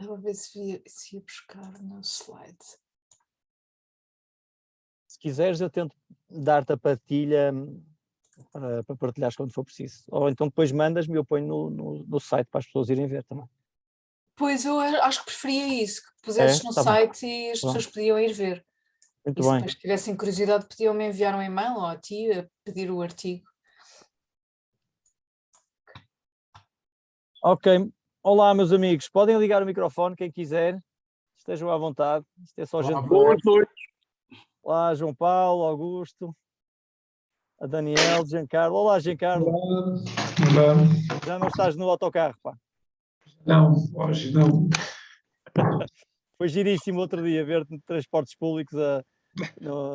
Estava a ver se ia buscar no slide. Se quiseres, eu tento dar-te a partilha para partilhares quando for preciso. Ou então depois mandas-me e eu ponho no site para as pessoas irem ver também. Pois, eu acho que preferia isso, que É? pusesses no Tá bem. site e as Pronto. pessoas podiam ir ver. E Muito se bem. depois tivessem curiosidade, podiam-me enviar um e-mail ou a ti a pedir o artigo. Ok. Olá, meus amigos. Podem ligar o microfone, quem quiser. Estejam à vontade. Isto é só Olá, gente boas boa. noites. Olá, João Paulo, Augusto, a Daniel, Giancarlo. Olá, Giancarlo. Olá. Já não estás no autocarro, pá. Não, hoje não. Foi giríssimo outro dia ver-te de transportes públicos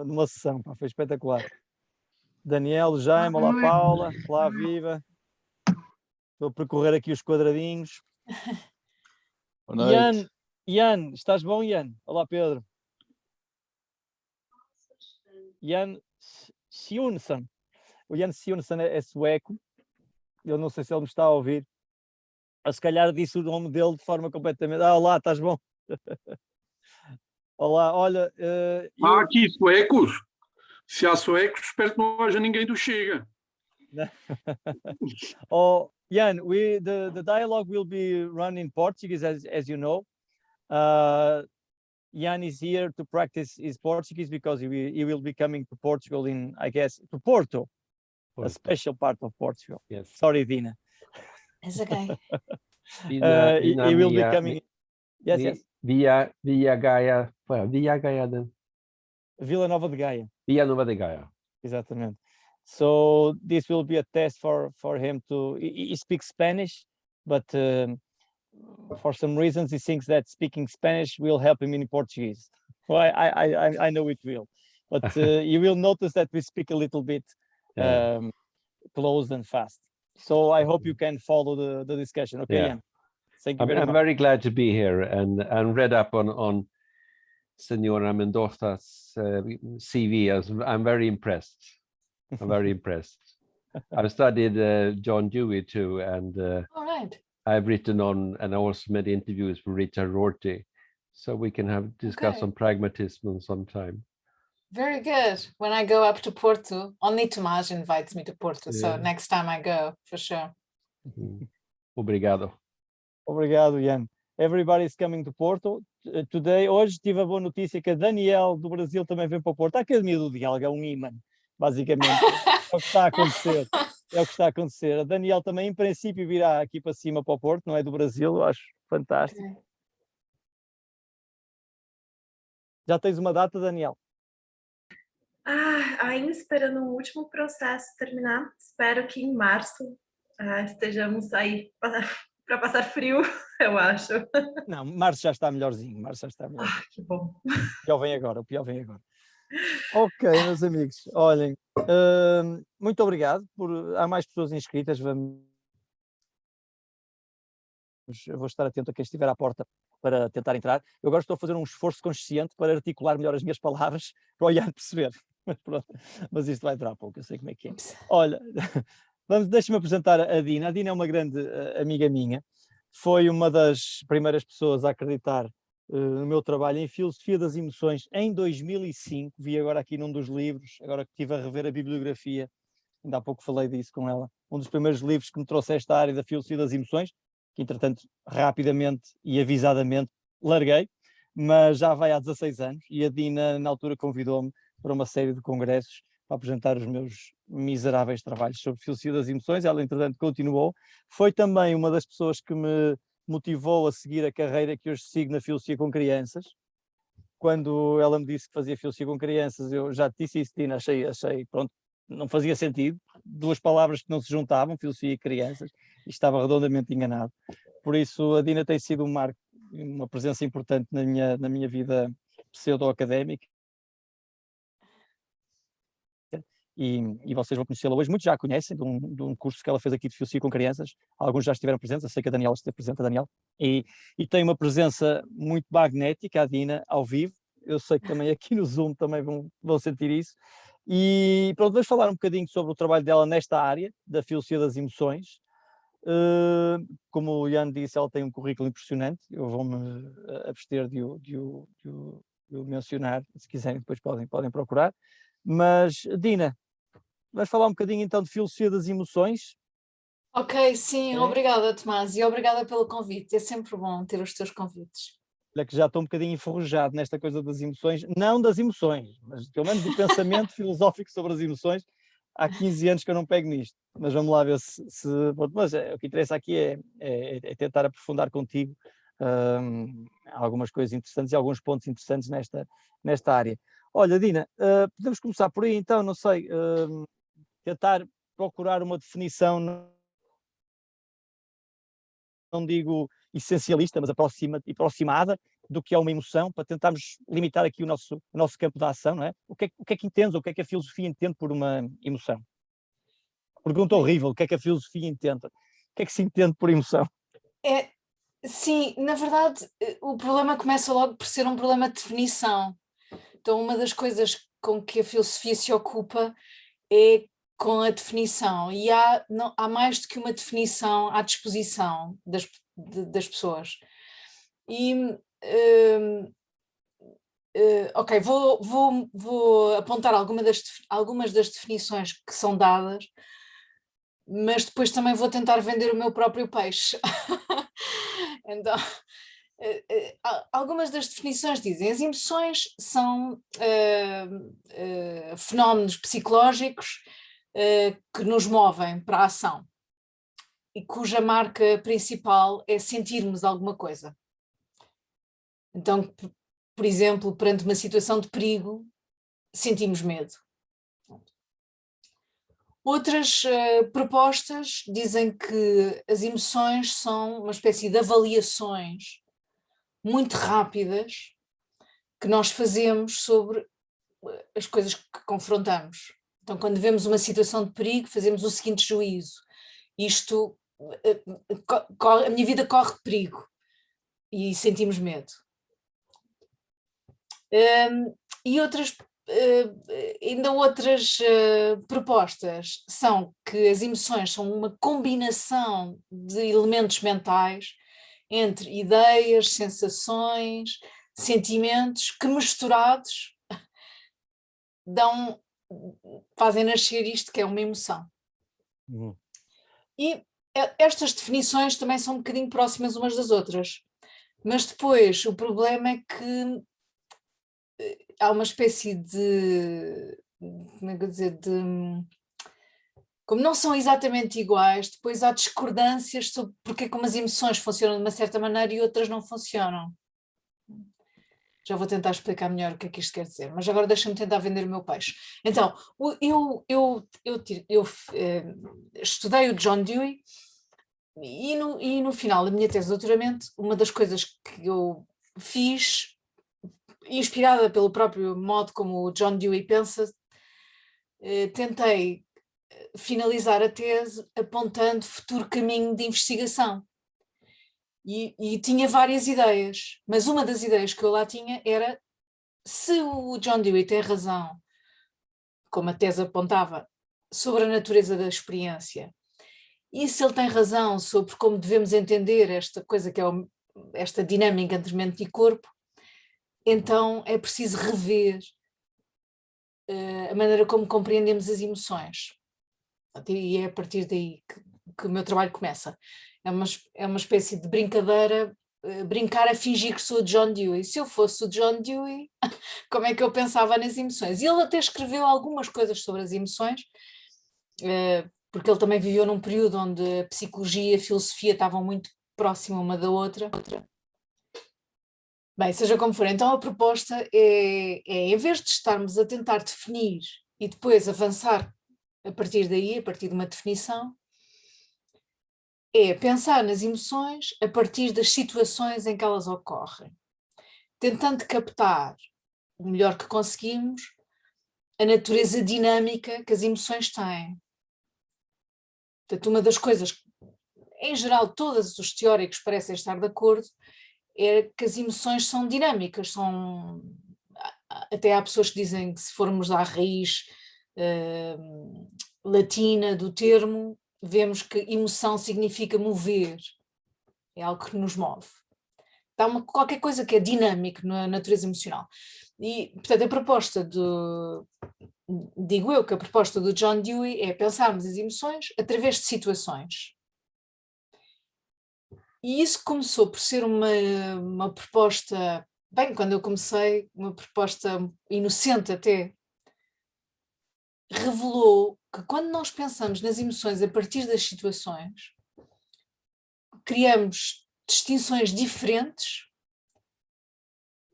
numa sessão, pá. Foi espetacular. Daniel, Jaime, olá Paula, olá Viva. Estou a percorrer aqui os quadradinhos. Boa noite. Ian, estás bom, Ian? Olá, Pedro. Ian Sionsson. O Ian Sionsson é sueco. Eu não sei se ele me está a ouvir. Ou se calhar disse o nome dele de forma completamente... olá, estás bom? Olá, olha... Há aqui suecos. Se há suecos, espero que não haja ninguém do Chega. Oh, Jan, the dialogue will be run in Portuguese, as you know. Jan is here to practice his Portuguese because he will be coming to Portugal I guess, to Porto, a special part of Portugal. Yes. Sorry, Dina. It's okay. He will be coming. Yes. Via Gaia. Via Gaia then. Vila Nova de Gaia. Via Nova de Gaia. Exatamente. So this will be a test for him to. He speaks Spanish, but for some reasons he thinks that speaking Spanish will help him in Portuguese. Well, I know it will, but you will notice that we speak a little bit close and fast. So I hope you can follow the discussion. Okay, Yeah. Jan. Thank you very I'm much. very glad to be here and read up on Senora Mendoza's CV. I'm very impressed. I'm very impressed. I've studied John Dewey too, and All right. I've written on and also made interviews with Richard Rorty, so we can discuss on pragmatism sometime. Very good. When I go up to Porto, only Tomás invites me to Porto, so next time I go, for sure. Obrigado. Obrigado, Jan. Everybody's coming to Porto. Today, hoje tive a boa notícia que a Daniel do Brasil também vem para o Porto. A Academia do Diálogo é um imã, basicamente. É o que está a acontecer. É o que está a acontecer. A Daniel também, em princípio, virá aqui para cima para o Porto, não é do Brasil, eu acho fantástico. Okay. Já tens uma data, Daniel? Ainda esperando o último processo terminar. Espero que em março estejamos aí para passar frio, eu acho. Não, março já está melhorzinho. Março já está melhorzinho. Que bom. O pior vem agora, o pior vem agora. Ok, meus amigos, olhem, muito obrigado. Há mais pessoas inscritas, eu vou estar atento a quem estiver à porta para tentar entrar. Eu agora estou a fazer um esforço consciente para articular melhor as minhas palavras para o Ian perceber. Mas pronto, mas isto vai durar pouco, eu sei como é que é. Olha, deixa-me apresentar a Dina. A Dina é uma grande amiga minha. Foi uma das primeiras pessoas a acreditar no meu trabalho em Filosofia das Emoções em 2005. Vi agora aqui num dos livros, agora que estive a rever a bibliografia, ainda há pouco falei disso com ela, um dos primeiros livros que me trouxe a esta área da Filosofia das Emoções, que entretanto rapidamente e avisadamente larguei, mas já vai há 16 anos e a Dina na altura convidou-me para uma série de congressos para apresentar os meus miseráveis trabalhos sobre Filosofia das Emoções. Ela entretanto continuou, foi também uma das pessoas que me motivou a seguir a carreira que hoje sigo na Filosofia com Crianças. Quando ela me disse que fazia Filosofia com Crianças, eu já te disse isso, Dina, achei, pronto, não fazia sentido, duas palavras que não se juntavam, Filosofia e Crianças, e estava redondamente enganado. Por isso a Dina tem sido um marco, uma presença importante na minha vida pseudo-académica. E vocês vão conhecê-la hoje, muitos já a conhecem, de um curso que ela fez aqui de Filosofia com Crianças, alguns já estiveram presentes, eu sei que a Daniela esteve presente, a Daniela, e tem uma presença muito magnética, a Dina, ao vivo, eu sei que também aqui no Zoom também vão sentir isso, e pronto, vamos falar um bocadinho sobre o trabalho dela nesta área, da Filosofia das Emoções. Como o Ian disse, ela tem um currículo impressionante, eu vou-me abster de o mencionar, se quiserem depois podem procurar. Mas, Dina, vais falar um bocadinho então de filosofia das emoções? Ok, sim, É. obrigada, Tomás, e obrigada pelo convite. É sempre bom ter os teus convites. Olha que já estou um bocadinho enferrujado nesta coisa das emoções, não das emoções, mas pelo menos do pensamento filosófico sobre as emoções. Há 15 anos que eu não pego nisto, mas vamos lá ver se mas o que interessa aqui é tentar aprofundar contigo algumas coisas interessantes e alguns pontos interessantes nesta área. Olha, Dina, podemos começar por aí então, não sei, tentar procurar uma definição, não digo essencialista, mas aproximada do que é uma emoção, para tentarmos limitar aqui o nosso campo de ação, não é? O que é que entendes, o que é que a filosofia entende por uma emoção? Pergunta horrível, o que é que a filosofia entende? O que é que se entende por emoção? Sim, na verdade, o problema começa logo por ser um problema de definição. Então, uma das coisas com que a filosofia se ocupa é com a definição, e há mais do que uma definição à disposição das pessoas. E, ok, vou apontar algumas das definições que são dadas, mas depois também vou tentar vender o meu próprio peixe. Então, algumas das definições dizem: as emoções são fenómenos psicológicos que nos movem para a ação e cuja marca principal é sentirmos alguma coisa. Então, por exemplo, perante uma situação de perigo, sentimos medo. Outras propostas dizem que as emoções são uma espécie de avaliações muito rápidas que nós fazemos sobre as coisas que confrontamos. Então, quando vemos uma situação de perigo, fazemos o seguinte juízo: a minha vida corre perigo, e sentimos medo. E ainda outras propostas são que as emoções são uma combinação de elementos mentais entre ideias, sensações, sentimentos que misturados fazem nascer isto que é uma emoção. E estas definições também são um bocadinho próximas umas das outras, mas depois o problema é que há uma espécie de, como é que eu dizer, como não são exatamente iguais, depois há discordâncias sobre porque é que umas emoções funcionam de uma certa maneira e outras não funcionam. Já vou tentar explicar melhor o que é que isto quer dizer, mas agora deixa-me tentar vender o meu peixe. Então, eu estudei o John Dewey e no final da minha tese de doutoramento, uma das coisas que eu fiz, inspirada pelo próprio modo como o John Dewey pensa, tentei finalizar a tese apontando futuro caminho de investigação. E tinha várias ideias, mas uma das ideias que eu lá tinha era: se o John Dewey tem razão, como a tese apontava, sobre a natureza da experiência, e se ele tem razão sobre como devemos entender esta coisa que é esta dinâmica entre mente e corpo, então é preciso rever a maneira como compreendemos as emoções. E é a partir daí que o meu trabalho começa. É uma espécie de brincadeira, brincar a fingir que sou o John Dewey. Se eu fosse o John Dewey, como é que eu pensava nas emoções? E ele até escreveu algumas coisas sobre as emoções, porque ele também viveu num período onde a psicologia e a filosofia estavam muito próximas uma da outra. Bem, seja como for, então a proposta é em vez de estarmos a tentar definir e depois avançar a partir daí, a partir de uma definição, é pensar nas emoções a partir das situações em que elas ocorrem, tentando captar o melhor que conseguimos a natureza dinâmica que as emoções têm. Portanto, uma das coisas que, em geral, todos os teóricos parecem estar de acordo é que as emoções são dinâmicas, até há pessoas que dizem que se formos à raiz latina do termo, vemos que emoção significa mover, é algo que nos move. Há qualquer coisa que é dinâmico na natureza emocional. E, portanto, a proposta digo eu que a proposta do John Dewey é pensarmos as emoções através de situações. E isso começou por ser uma proposta, bem, quando eu comecei, uma proposta inocente até, revelou que quando nós pensamos nas emoções a partir das situações, criamos distinções diferentes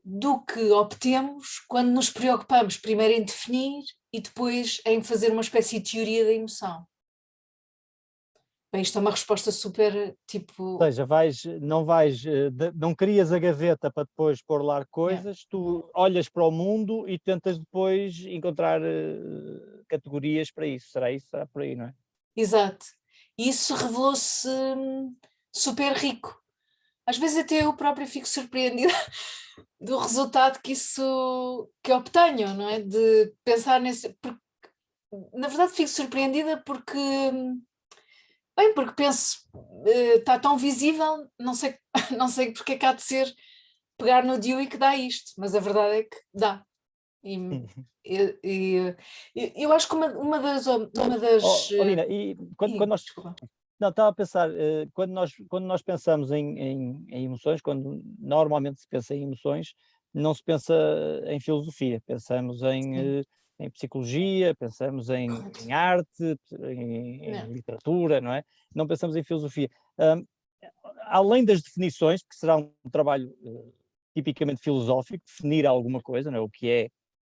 do que obtemos quando nos preocupamos primeiro em definir e depois em fazer uma espécie de teoria da emoção. Bem, isto é uma resposta super, tipo... Ou seja, não crias a gaveta para depois pôr lá coisas, tu olhas para o mundo e tentas depois encontrar categorias para isso. Será isso? Será por aí, não é? Exato. E isso revelou-se super rico. Às vezes até eu própria fico surpreendida do resultado que obtenho, não é? De pensar nesse... na verdade fico surpreendida porque penso, está tão visível, não sei, não sei porque é que há de ser pegar no Dewey que dá isto, mas a verdade é que dá. Eu acho que uma das... Nina, e quando nós... Desculpa. Não, estava a pensar, quando nós pensamos em emoções, quando normalmente se pensa em emoções, não se pensa em filosofia, pensamos em psicologia, pensamos em arte, em literatura, não é? Não pensamos em filosofia. Além das definições, que será um trabalho tipicamente filosófico, definir alguma coisa, não é? O que é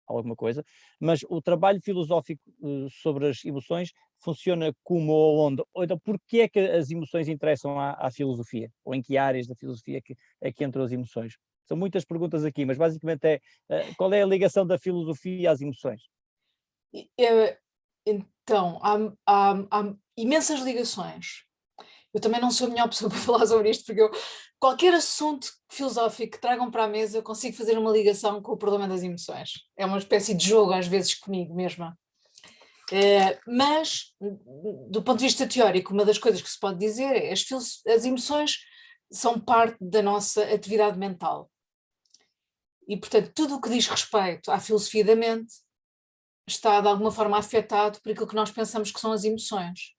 alguma coisa, mas o trabalho filosófico sobre as emoções funciona como ou onde? Ou então, porquê é que as emoções interessam à filosofia? Ou em que áreas da filosofia é que entram as emoções? São muitas perguntas aqui, mas basicamente qual é a ligação da filosofia às emoções? Então, há imensas ligações. Eu também não sou a melhor pessoa para falar sobre isto, porque qualquer assunto filosófico que tragam para a mesa, eu consigo fazer uma ligação com o problema das emoções. É uma espécie de jogo, às vezes, comigo mesma. Mas, do ponto de vista teórico, uma das coisas que se pode dizer é que as emoções são parte da nossa atividade mental. E, portanto, tudo o que diz respeito à filosofia da mente está, de alguma forma, afetado por aquilo que nós pensamos que são as emoções.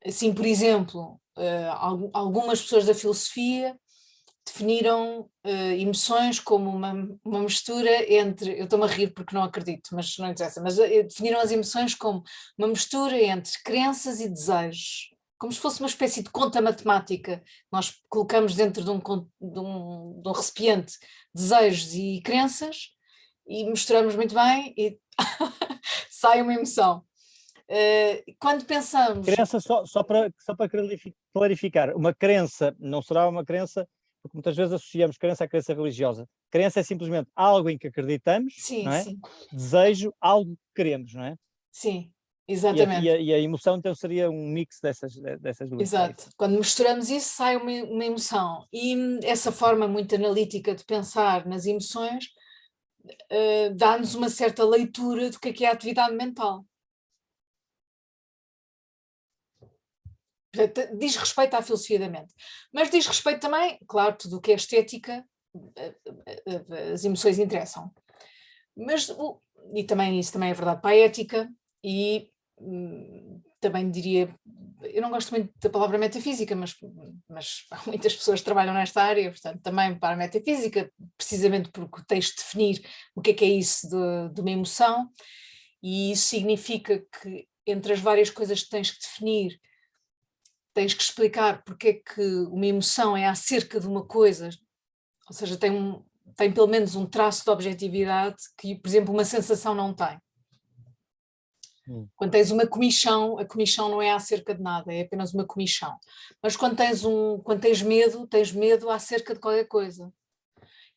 Assim, por exemplo, algumas pessoas da filosofia definiram emoções como uma mistura entre... Eu estou-me a rir porque não acredito, mas não interessa. Mas definiram as emoções como uma mistura entre crenças e desejos. Como se fosse uma espécie de conta matemática. Nós colocamos dentro de um recipiente desejos e crenças e misturamos muito bem e sai uma emoção. Quando pensamos... Crença, só para clarificar, uma crença não será uma crença, porque muitas vezes associamos crença à crença religiosa. Crença é simplesmente algo em que acreditamos, Sim, não é? sim. Desejo, algo que queremos, não é? Sim, exatamente. E a emoção então seria um mix dessas duas. Exato. Quando misturamos isso, sai uma emoção. E essa forma muito analítica de pensar nas emoções dá-nos uma certa leitura do que é a atividade mental. Portanto, diz respeito à filosofia da mente. Mas diz respeito também, claro, tudo o que é estética, as emoções interessam. Mas, e também isso também é verdade para a ética e também diria, eu não gosto muito da palavra metafísica, mas há muitas pessoas que trabalham nesta área, portanto também para a metafísica, precisamente porque tens de definir o que é isso de uma emoção, e isso significa que entre as várias coisas que tens que definir, tens que explicar porque é que uma emoção é acerca de uma coisa, ou seja, tem pelo menos um traço de objetividade que, por exemplo, uma sensação não tem. Quando tens uma comichão, a comichão não é acerca de nada, é apenas uma comichão. Mas quando tens medo acerca de qualquer coisa.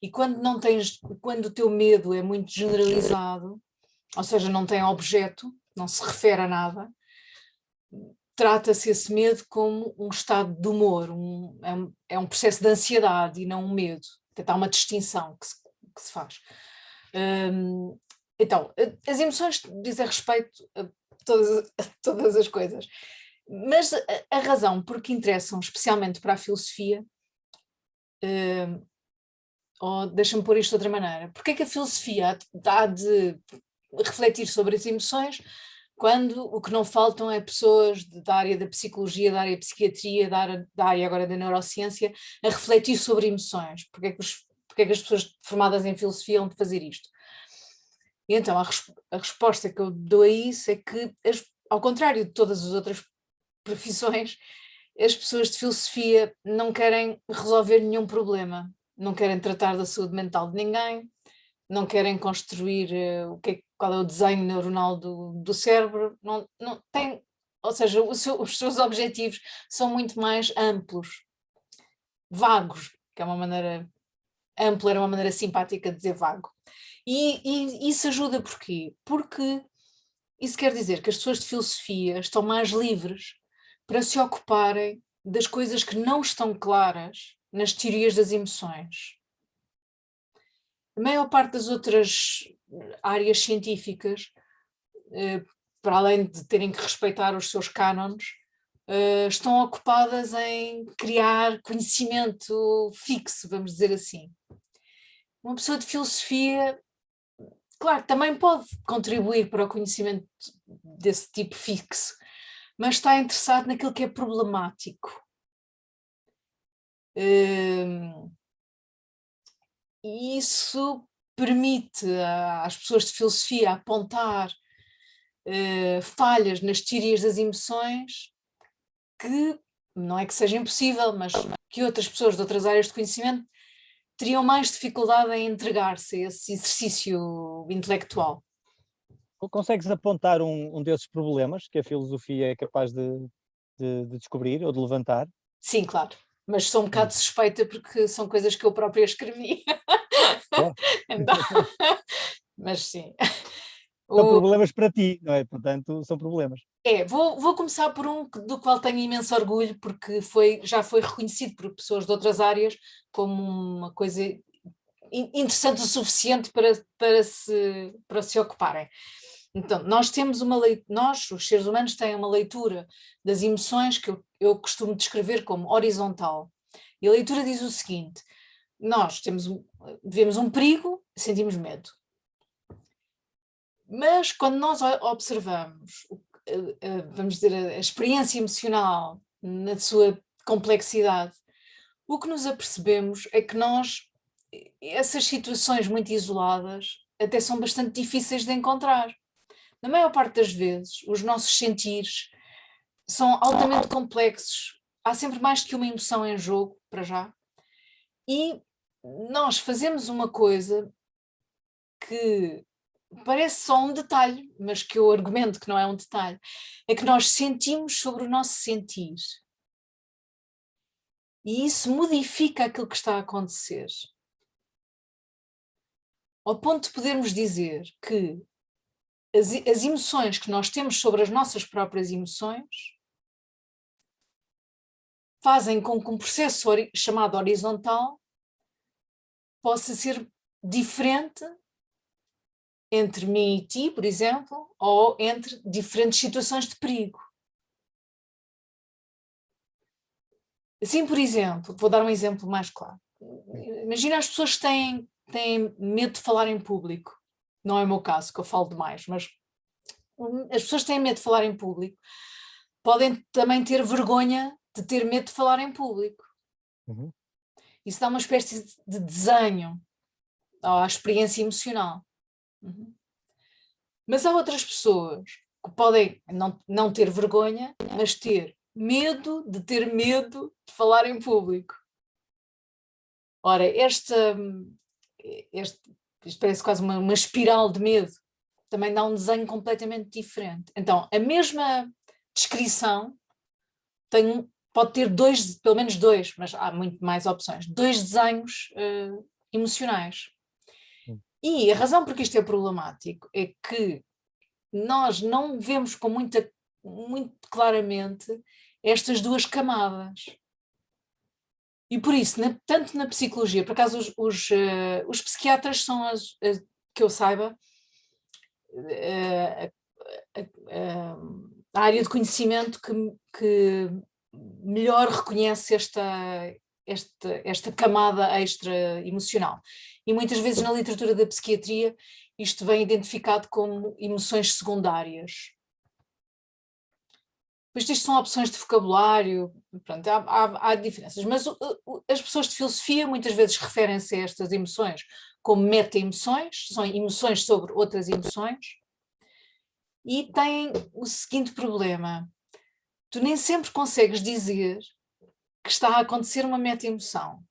E quando o teu medo é muito generalizado, ou seja, não tem objeto, não se refere a nada, trata-se esse medo como um estado de humor, é um processo de ansiedade e não um medo. Portanto, há uma distinção que se faz. Então, as emoções dizem respeito todas as coisas. Mas a razão por que interessam especialmente para a filosofia, ou deixa-me pôr isto de outra maneira, porque é que a filosofia há de refletir sobre as emoções quando o que não faltam é pessoas da área da psicologia, da área da psiquiatria, da área agora da neurociência, a refletir sobre emoções? Porque é que as pessoas formadas em filosofia vão fazer isto? E então a resposta que eu dou a isso é que, ao contrário de todas as outras profissões, as pessoas de filosofia não querem resolver nenhum problema, não querem tratar da saúde mental de ninguém, não querem construir qual é o desenho neuronal do cérebro, não tem, ou seja, os seus objetivos são muito mais amplos, vagos, que é uma maneira, amplo era uma maneira simpática de dizer vago. E isso ajuda porquê? Porque isso quer dizer que as pessoas de filosofia estão mais livres para se ocuparem das coisas que não estão claras nas teorias das emoções. A maior parte das outras áreas científicas, para além de terem que respeitar os seus cânones, estão ocupadas em criar conhecimento fixo, vamos dizer assim. Uma pessoa de filosofia, claro, também pode contribuir para o conhecimento desse tipo fixo, mas está interessado naquilo que é problemático. E isso permite às pessoas de filosofia apontar falhas nas teorias das emoções que não é que seja impossível, mas que outras pessoas de outras áreas de conhecimento teriam mais dificuldade em entregar-se a esse exercício intelectual. Consegues apontar um desses problemas que a filosofia é capaz de descobrir ou de levantar? Sim, claro, mas sou um bocado suspeita porque são coisas que eu própria escrevi. Então, mas sim. São problemas para ti, não é? Portanto, são problemas. Vou começar por um do qual tenho imenso orgulho, porque já foi reconhecido por pessoas de outras áreas como uma coisa interessante o suficiente para se ocuparem. Então, nós, os seres humanos, têm uma leitura das emoções que eu costumo descrever como horizontal. E a leitura diz o seguinte: nós vemos um perigo, sentimos medo. Mas quando nós observamos, vamos dizer, a experiência emocional na sua complexidade, o que nos apercebemos é que essas situações muito isoladas até são bastante difíceis de encontrar. Na maior parte das vezes, os nossos sentires são altamente complexos, há sempre mais que uma emoção em jogo, para já, e nós fazemos uma coisa que parece só um detalhe, mas que eu argumento que não é um detalhe, é que nós sentimos sobre o nosso sentir. E isso modifica aquilo que está a acontecer. Ao ponto de podermos dizer que as emoções que nós temos sobre as nossas próprias emoções fazem com que um processo chamado horizontal possa ser diferente entre mim e ti, por exemplo, ou entre diferentes situações de perigo. Assim, por exemplo, vou dar um exemplo mais claro. Imagina as pessoas que têm medo de falar em público. Não é o meu caso, que eu falo demais, mas as pessoas que têm medo de falar em público podem também ter vergonha de ter medo de falar em público. Uhum. Isso dá uma espécie de desenho à experiência emocional. Uhum. Mas há outras pessoas que podem não ter vergonha, mas ter medo de falar em público. Ora, isto parece quase uma espiral de medo, também dá um desenho completamente diferente. Então, a mesma descrição pode ter pelo menos dois, mas há muito mais opções, dois desenhos emocionais. E a razão por que isto é problemático é que nós não vemos muito claramente estas duas camadas. E por isso, tanto na psicologia, por acaso os psiquiatras são, que eu saiba, a área de conhecimento que melhor reconhece esta camada extra emocional. E muitas vezes na literatura da psiquiatria isto vem identificado como emoções secundárias. Pois isto são opções de vocabulário, pronto, há diferenças, mas as pessoas de filosofia muitas vezes referem-se a estas emoções como meta-emoções, são emoções sobre outras emoções, e têm o seguinte problema: tu nem sempre consegues dizer que está a acontecer uma meta-emoção.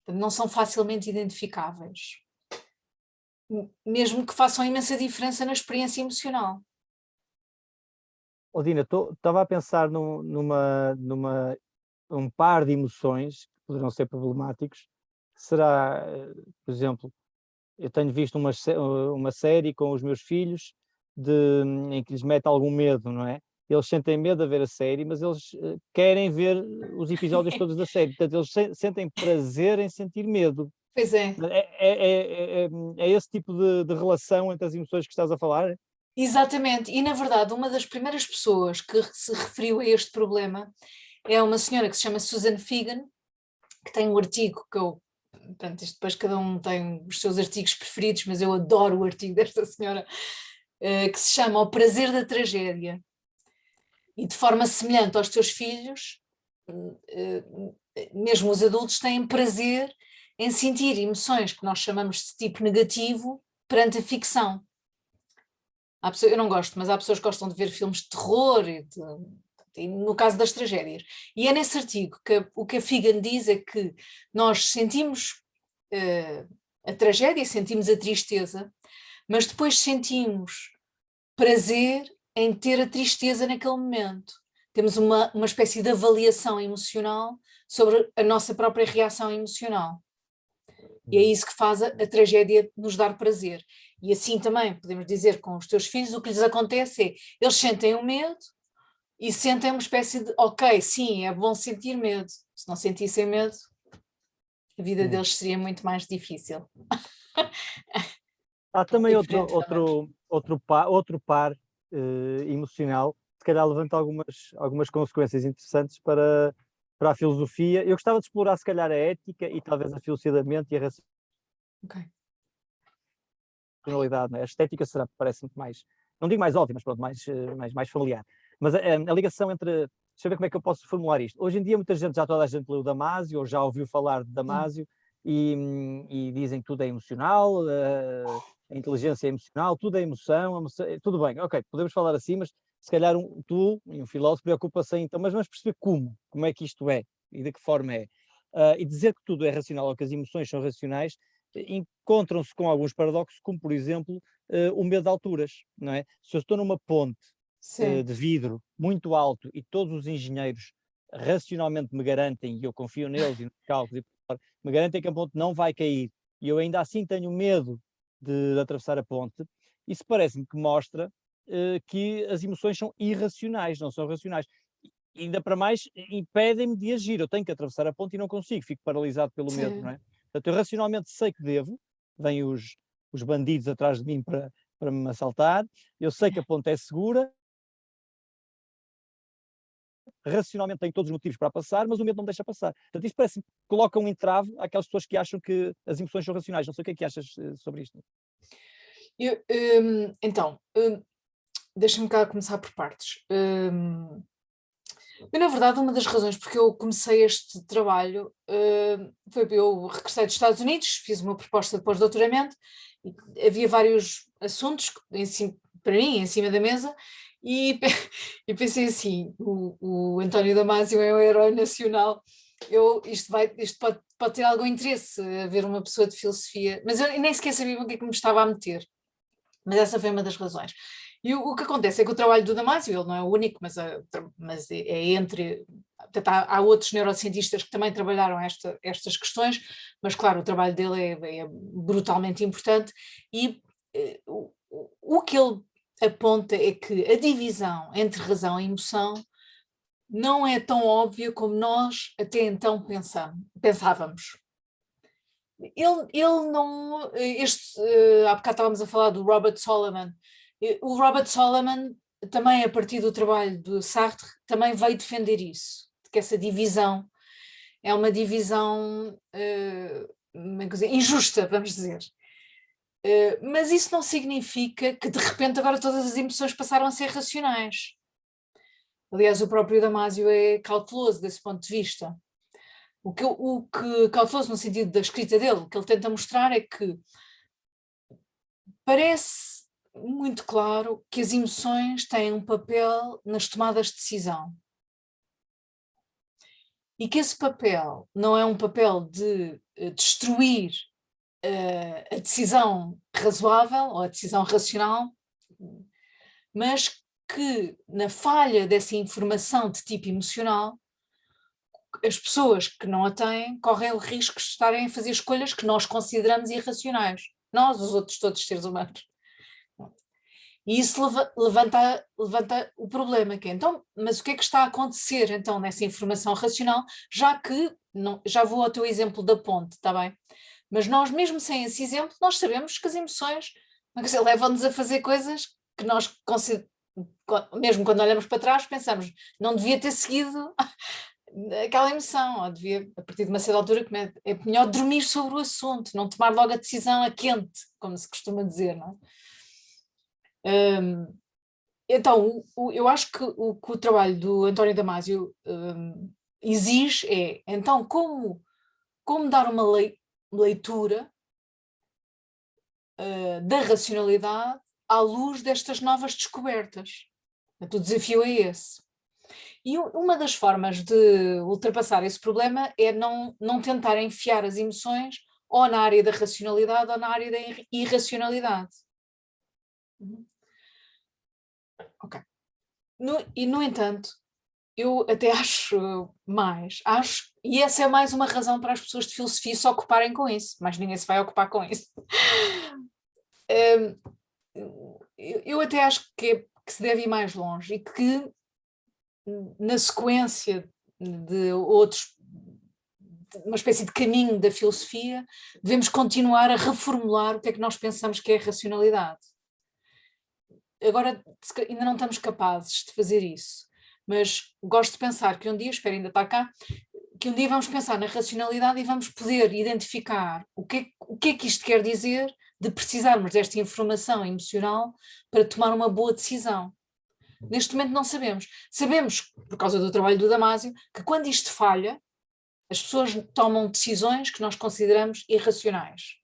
Não são facilmente identificáveis, mesmo que façam imensa diferença na experiência emocional. Dina, estava a pensar um par de emoções que poderão ser problemáticos. Será, por exemplo, eu tenho visto uma série com os meus filhos em que lhes mete algum medo, não é? Eles sentem medo a ver a série, mas eles querem ver os episódios todos da série. Portanto, eles sentem prazer em sentir medo. Pois é. É esse tipo de relação entre as emoções que estás a falar? Exatamente, e na verdade uma das primeiras pessoas que se referiu a este problema é uma senhora que se chama Susan Fegan, que tem um artigo que eu, portanto, depois cada um tem os seus artigos preferidos, mas eu adoro o artigo desta senhora, que se chama O Prazer da Tragédia. E de forma semelhante aos teus filhos, mesmo os adultos têm prazer em sentir emoções que nós chamamos de tipo negativo perante a ficção. Eu não gosto, mas há pessoas que gostam de ver filmes de terror, e no caso das tragédias. E é nesse artigo que o que a Fegan diz é que nós sentimos a tragédia, sentimos a tristeza, mas depois sentimos prazer em ter a tristeza naquele momento. Temos uma espécie de avaliação emocional sobre a nossa própria reação emocional. E é isso que faz a tragédia nos dar prazer. E assim também podemos dizer com os teus filhos, o que lhes acontece é, eles sentem o medo e sentem uma espécie de, ok, sim, é bom sentir medo. Se não sentissem medo, a vida deles seria muito mais difícil. Há também outro par emocional, se calhar levanta algumas consequências interessantes para a filosofia. Eu gostava de explorar, se calhar, a ética e talvez a filosofia da mente e a racionalidade. Não é? A estética será, parece-me mais, não digo mais óbvia, mas pronto, mais familiar. Mas a ligação entre, deixa eu ver como é que eu posso formular isto. Hoje em dia já toda a gente leu Damasio, ou já ouviu falar de Damasio, e dizem que tudo é emocional, a inteligência é emocional, tudo é emoção, tudo bem, ok, podemos falar assim, mas se calhar um filósofo, preocupa-se então, mas vamos perceber como é que isto é, e de que forma é. E dizer que tudo é racional ou que as emoções são racionais, encontram-se com alguns paradoxos, como por exemplo o medo de alturas, não é? Se eu estou numa ponte de vidro muito alto e todos os engenheiros racionalmente me garantem, e eu confio neles e nos cálculos, me garantem que a ponte não vai cair, e eu ainda assim tenho medo de atravessar a ponte, isso parece-me que mostra que as emoções são irracionais, não são racionais. E ainda para mais, impedem-me de agir. Eu tenho que atravessar a ponte e não consigo, fico paralisado pelo medo, não é? Portanto, eu racionalmente sei que devo, vêm os bandidos atrás de mim para me assaltar, eu sei que a ponte é segura, racionalmente tenho todos os motivos para passar, mas o medo não me deixa passar. Portanto, isso parece que coloca um entrave àquelas pessoas que acham que as emoções são racionais. Não sei o que é que achas sobre isto. Então, deixa-me cá começar por partes. Na verdade, uma das razões porque eu comecei este trabalho foi que eu regressei dos Estados Unidos, fiz uma proposta de pós-doutoramento, e havia vários assuntos para mim em cima da mesa, e pensei assim, o António Damasio é um herói nacional, isto pode ter algum interesse, haver uma pessoa de filosofia, mas eu nem sequer sabia o que é que me estava a meter, mas essa foi uma das razões. E o que acontece é que o trabalho do Damasio, ele não é o único, mas é entre... Portanto, há outros neurocientistas que também trabalharam estas questões, mas claro, o trabalho dele é brutalmente importante, e o que ele aponta é que a divisão entre razão e emoção não é tão óbvia como nós até então pensávamos. Ele não... há bocado estávamos a falar do Robert Solomon. O Robert Solomon, também a partir do trabalho do Sartre, também veio defender isso, que essa divisão é uma divisão injusta, vamos dizer. Mas isso não significa que de repente agora todas as emoções passaram a ser racionais. Aliás, o próprio Damasio é cauteloso desse ponto de vista. O que cauteloso no sentido da escrita dele, o que ele tenta mostrar é que parece muito claro que as emoções têm um papel nas tomadas de decisão. E que esse papel não é um papel de destruir a decisão razoável ou a decisão racional, mas que na falha dessa informação de tipo emocional, as pessoas que não a têm correm o risco de estarem a fazer escolhas que nós consideramos irracionais. Nós, os outros todos os seres humanos. E isso levanta o problema, que é, então, mas o que é que está a acontecer então nessa informação racional, já que, já vou ao teu exemplo da ponte, está bem? Mas nós, mesmo sem esse exemplo, nós sabemos que as emoções levam-nos a fazer coisas que nós, mesmo quando olhamos para trás, pensamos, não devia ter seguido aquela emoção, ou devia, a partir de uma certa altura, é melhor dormir sobre o assunto, não tomar logo a decisão a quente, como se costuma dizer, não é? Então, eu acho que o trabalho do António Damasio exige então, como dar uma leitura da racionalidade à luz destas novas descobertas. O desafio é esse. E uma das formas de ultrapassar esse problema é não tentar enfiar as emoções ou na área da racionalidade ou na área da irracionalidade. Ok. No entanto, eu até acho, e essa é mais uma razão para as pessoas de filosofia se ocuparem com isso, mas ninguém se vai ocupar com isso. Eu até acho que se deve ir mais longe e que na sequência de outros, uma espécie de caminho da filosofia, devemos continuar a reformular o que é que nós pensamos que é a racionalidade. Agora ainda não estamos capazes de fazer isso, mas gosto de pensar que um dia, espero ainda estar cá, que um dia vamos pensar na racionalidade e vamos poder identificar o que é que isto quer dizer de precisarmos desta informação emocional para tomar uma boa decisão. Neste momento não sabemos. Sabemos, por causa do trabalho do Damasio, que quando isto falha, as pessoas tomam decisões que nós consideramos irracionais.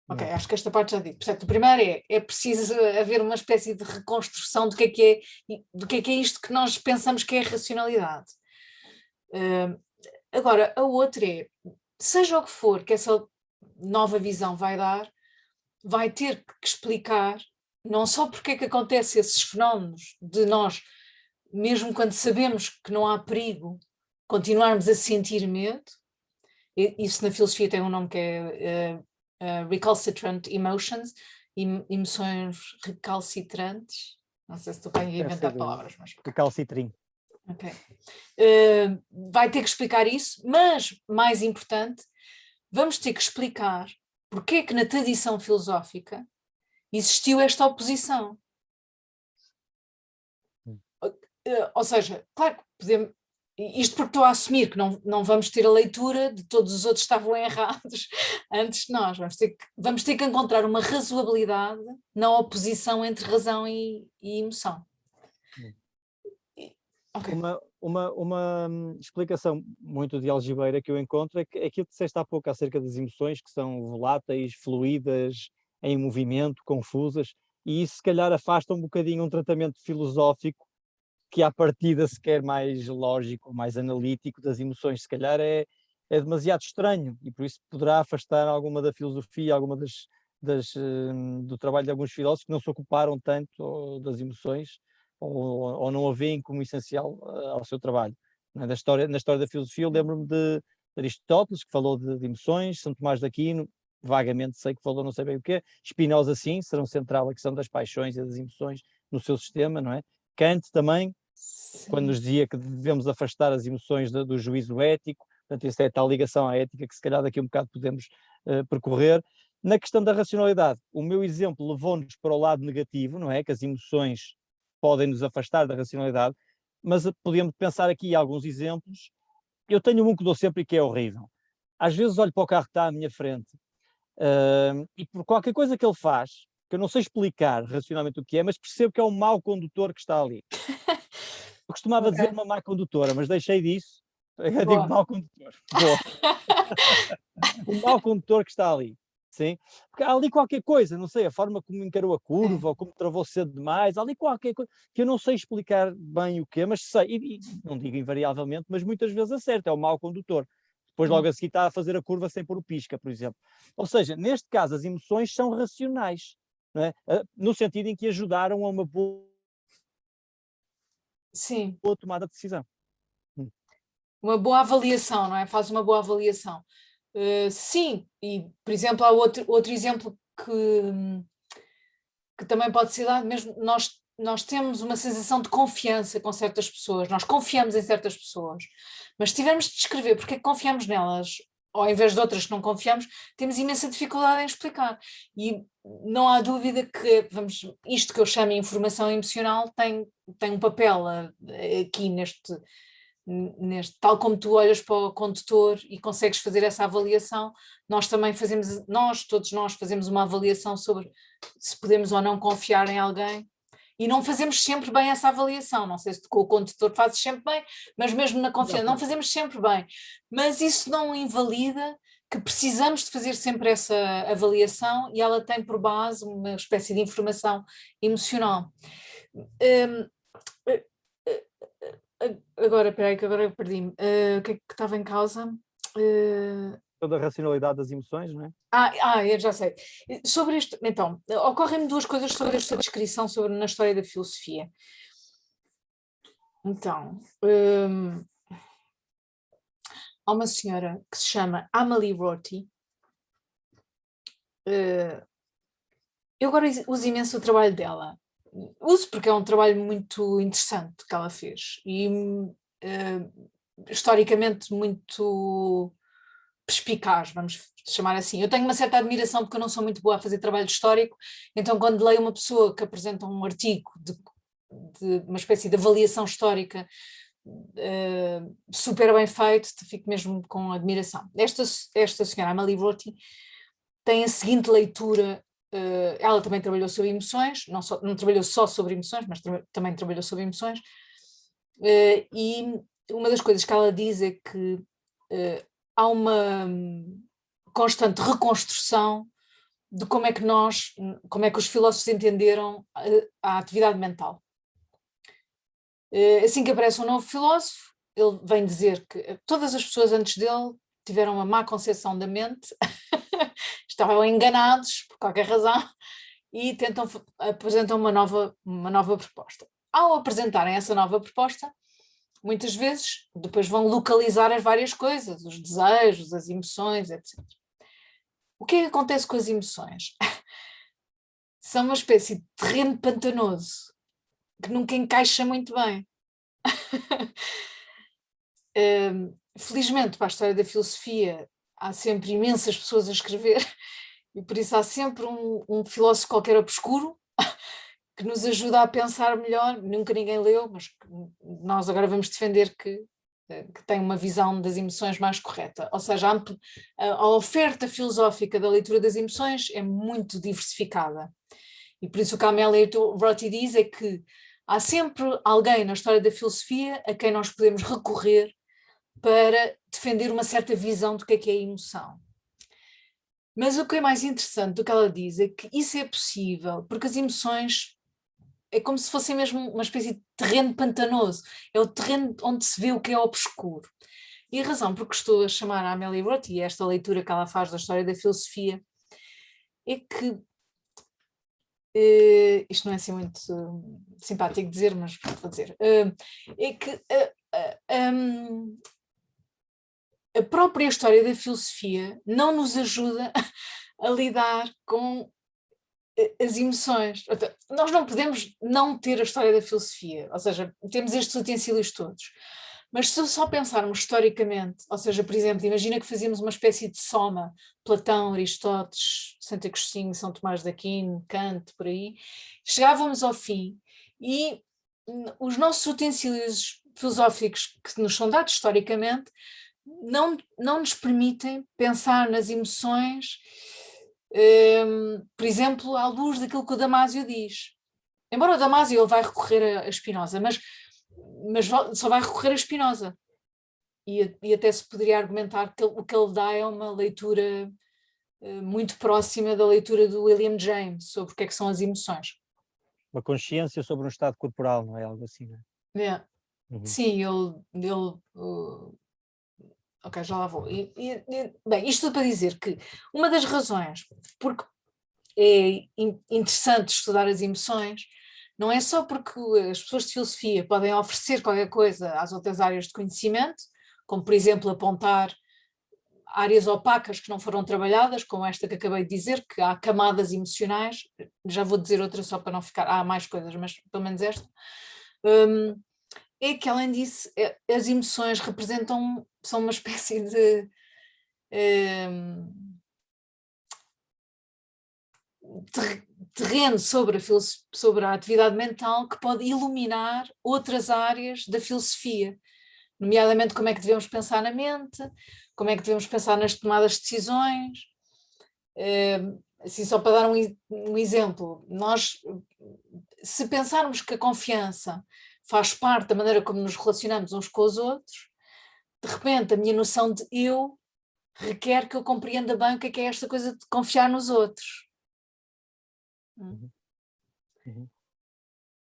Ok, acho que esta parte já dito. Portanto, o primeiro é preciso haver uma espécie de reconstrução do que é isto que nós pensamos que é a racionalidade. Agora, a outra é, seja o que for que essa nova visão vai dar, vai ter que explicar não só porque é que acontecem esses fenómenos de nós, mesmo quando sabemos que não há perigo, continuarmos a sentir medo. Isso na filosofia tem um nome que é recalcitrant emotions, emoções recalcitrantes. Não sei se estou bem a inventar palavras, mas... Recalcitrim. Ok. Vai ter que explicar isso, mas, mais importante, vamos ter que explicar porque é que na tradição filosófica existiu esta oposição. Ou seja, claro que podemos... Isto porque estou a assumir que não vamos ter a leitura de todos os outros que estavam errados antes de nós. Vamos ter que encontrar uma razoabilidade na oposição entre razão e emoção. Okay. Uma explicação muito de algibeira que eu encontro é que aquilo que disseste há pouco acerca das emoções que são voláteis, fluídas, em movimento, confusas, e isso se calhar afasta um bocadinho um tratamento filosófico que à partida se quer mais lógico, mais analítico das emoções, se calhar é demasiado estranho e por isso poderá afastar alguma da filosofia, alguma do trabalho de alguns filósofos que não se ocuparam tanto das emoções ou não a veem como essencial ao seu trabalho. Na história da filosofia eu lembro-me de Aristóteles, que falou de emoções, São Tomás de Aquino, vagamente sei que falou não sei bem o quê, Spinoza sim, serão central a questão das paixões e das emoções no seu sistema, não é? Kant também, sim, quando nos dizia que devemos afastar as emoções do juízo ético, portanto isso é tal ligação à ética que se calhar daqui a um bocado podemos percorrer, Na questão da racionalidade, o meu exemplo levou-nos para o lado negativo, não é? Que as emoções podem nos afastar da racionalidade, mas podemos pensar aqui em alguns exemplos. Eu tenho um que dou sempre e que é horrível. Às vezes olho para o carro que está à minha frente e por qualquer coisa que ele faz, que eu não sei explicar racionalmente o que é, mas percebo que é um mau condutor que está ali. Eu costumava dizer uma má condutora, mas deixei disso. Eu digo mau condutor. Boa. Um mau condutor que está ali. Sim? Porque há ali qualquer coisa, não sei, a forma como encarou a curva, ou como travou cedo demais, há ali qualquer coisa que eu não sei explicar bem o que é, mas sei, e não digo invariavelmente, mas muitas vezes acerta, é o mau condutor. Depois logo a seguir está a fazer a curva sem pôr o pisca, por exemplo. Ou seja, neste caso as emoções são racionais, não é? No sentido em que ajudaram a uma boa Sim, tomada de decisão. uma boa avaliação, não é? Faz uma boa avaliação. Sim, e por exemplo, há outro exemplo que também pode ser dado, mesmo nós temos uma sensação de confiança com certas pessoas, nós confiamos em certas pessoas, mas se tivermos de descrever porque é que confiamos nelas, ou ao invés de outras que não confiamos, temos imensa dificuldade em explicar. E não há dúvida que isto que eu chamo de informação emocional tem um papel aqui neste, tal como tu olhas para o condutor e consegues fazer essa avaliação, todos nós fazemos uma avaliação sobre se podemos ou não confiar em alguém, e não fazemos sempre bem essa avaliação, não sei se com o condutor fazes sempre bem, mas mesmo na confiança não fazemos sempre bem, mas isso não invalida que precisamos de fazer sempre essa avaliação, e ela tem por base uma espécie de informação emocional. Agora, espera aí, que agora eu perdi-me. O que é que estava em causa? Toda a racionalidade das emoções, não é? Eu já sei. Sobre isto, então, ocorrem-me duas coisas sobre esta descrição na história da filosofia. Então, há uma senhora que se chama Amalie Rorty. Eu agora uso imenso o trabalho dela. Uso porque é um trabalho muito interessante que ela fez e historicamente muito perspicaz, vamos chamar assim. Eu tenho uma certa admiração porque eu não sou muito boa a fazer trabalho histórico, então quando leio uma pessoa que apresenta um artigo de uma espécie de avaliação histórica super bem feito, fico mesmo com admiração. Esta senhora, Amalie Rorty, tem a seguinte leitura. Ela também trabalhou sobre emoções, não trabalhou só sobre emoções, mas também trabalhou sobre emoções, e uma das coisas que ela diz é que há uma constante reconstrução de como é que os filósofos entenderam a atividade mental. Assim que aparece um novo filósofo, ele vem dizer que todas as pessoas antes dele tiveram uma má concepção da mente, estavam enganados por qualquer razão e apresentam uma nova proposta. Ao apresentarem essa nova proposta, muitas vezes depois vão localizar as várias coisas, os desejos, as emoções, etc. O que é que acontece com as emoções? São uma espécie de terreno pantanoso que nunca encaixa muito bem. Felizmente, para a história da filosofia, há sempre imensas pessoas a escrever, e por isso há sempre um filósofo qualquer obscuro que nos ajuda a pensar melhor. Nunca ninguém leu, mas nós agora vamos defender que tem uma visão das emoções mais correta. Ou seja, a oferta filosófica da leitura das emoções é muito diversificada. E por isso o que a Amalie Rorty diz é que há sempre alguém na história da filosofia a quem nós podemos recorrer para defender uma certa visão do que é a emoção. Mas o que é mais interessante do que ela diz é que isso é possível porque as emoções é como se fossem mesmo uma espécie de terreno pantanoso, é o terreno onde se vê o que é obscuro. E a razão por que estou a chamar a Amalie Rorty e esta leitura que ela faz da história da filosofia é que isto não é assim muito simpático dizer, mas vou dizer, é que a própria história da filosofia não nos ajuda a lidar com as emoções. Nós não podemos não ter a história da filosofia, ou seja, temos estes utensílios todos, Mas se só pensarmos historicamente, ou seja, por exemplo, imagina que fazíamos uma espécie de soma, Platão, Aristóteles, Santo Agostinho, São Tomás de Aquino, Kant, por aí, chegávamos ao fim e os nossos utensílios filosóficos que nos são dados historicamente não nos permitem pensar nas emoções, por exemplo, à luz daquilo que o Damásio diz. Embora o Damásio ele vai recorrer a Spinoza, mas só vai recorrer a Spinoza. E até se poderia argumentar que o que ele dá é uma leitura muito próxima da leitura do William James sobre o que é que são as emoções. Uma consciência sobre um estado corporal, não é? Algo assim, não é? É. Sim, ok, já lá vou. Bem, isto tudo para dizer que uma das razões porque é interessante estudar as emoções não é só porque as pessoas de filosofia podem oferecer qualquer coisa às outras áreas de conhecimento, como por exemplo apontar áreas opacas que não foram trabalhadas, como esta que acabei de dizer, que há camadas emocionais, já vou dizer outra só para não ficar, há mais coisas, mas pelo menos esta, é que além disso as emoções são uma espécie de terreno sobre a atividade mental que pode iluminar outras áreas da filosofia, nomeadamente como é que devemos pensar na mente, como é que devemos pensar nas tomadas de decisões. Assim, só para dar um exemplo, nós, se pensarmos que a confiança faz parte da maneira como nos relacionamos uns com os outros, de repente a minha noção de eu requer que eu compreenda bem o que é esta coisa de confiar nos outros.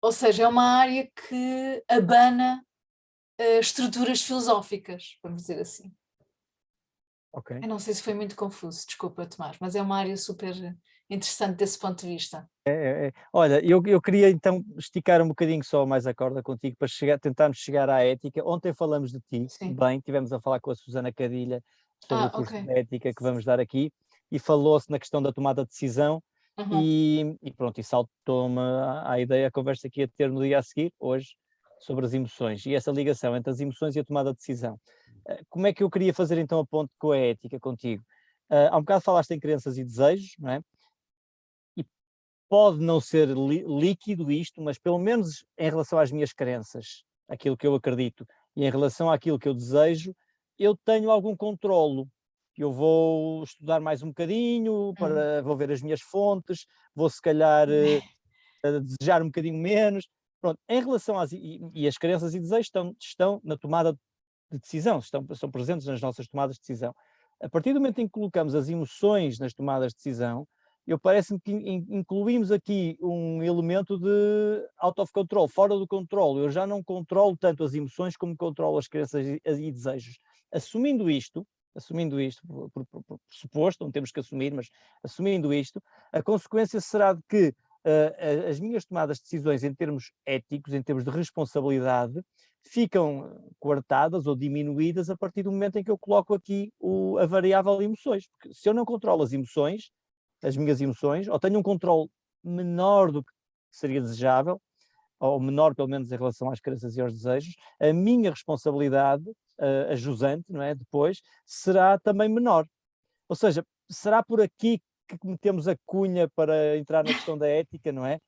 Ou seja, é uma área que abana estruturas filosóficas, vamos dizer assim. Ok. Eu não sei se foi muito confuso, desculpa, Tomás, mas é uma área super interessante desse ponto de vista. Olha, eu queria então esticar um bocadinho só mais a corda contigo para tentarmos chegar à ética. Ontem falamos de ti, bem, estivemos a falar com a Susana Cadilha sobre o curso de ética que vamos dar aqui e falou-se na questão da tomada de decisão e pronto, e saltou-me à ideia a conversa que ia ter no dia a seguir, hoje, sobre as emoções e essa ligação entre as emoções e a tomada de decisão. Como é que eu queria fazer então a ponte com a ética contigo? Há um bocado falaste em crenças e desejos, não é? Pode não ser líquido isto, mas pelo menos em relação às minhas crenças, aquilo que eu acredito, e em relação àquilo que eu desejo, eu tenho algum controlo. Eu vou estudar mais um bocadinho, vou ver as minhas fontes, vou se calhar desejar um bocadinho menos. Pronto, em relação e as crenças e desejos estão na tomada de decisão, são presentes nas nossas tomadas de decisão. A partir do momento em que colocamos as emoções nas tomadas de decisão, parece-me que incluímos aqui um elemento de out of control, fora do controle. Eu já não controlo tanto as emoções como controlo as crenças e desejos. Assumindo isto, por suposto, não temos que assumir, mas assumindo isto, a consequência será de que as minhas tomadas de decisões em termos éticos, em termos de responsabilidade, ficam coartadas ou diminuídas a partir do momento em que eu coloco aqui a variável emoções. Porque se eu não controlo as emoções, as minhas emoções, ou tenho um controle menor do que seria desejável, ou menor pelo menos em relação às crenças e aos desejos, a minha responsabilidade, a jusante, não é, depois, será também menor. Ou seja, será por aqui que metemos a cunha para entrar na questão da ética, não é?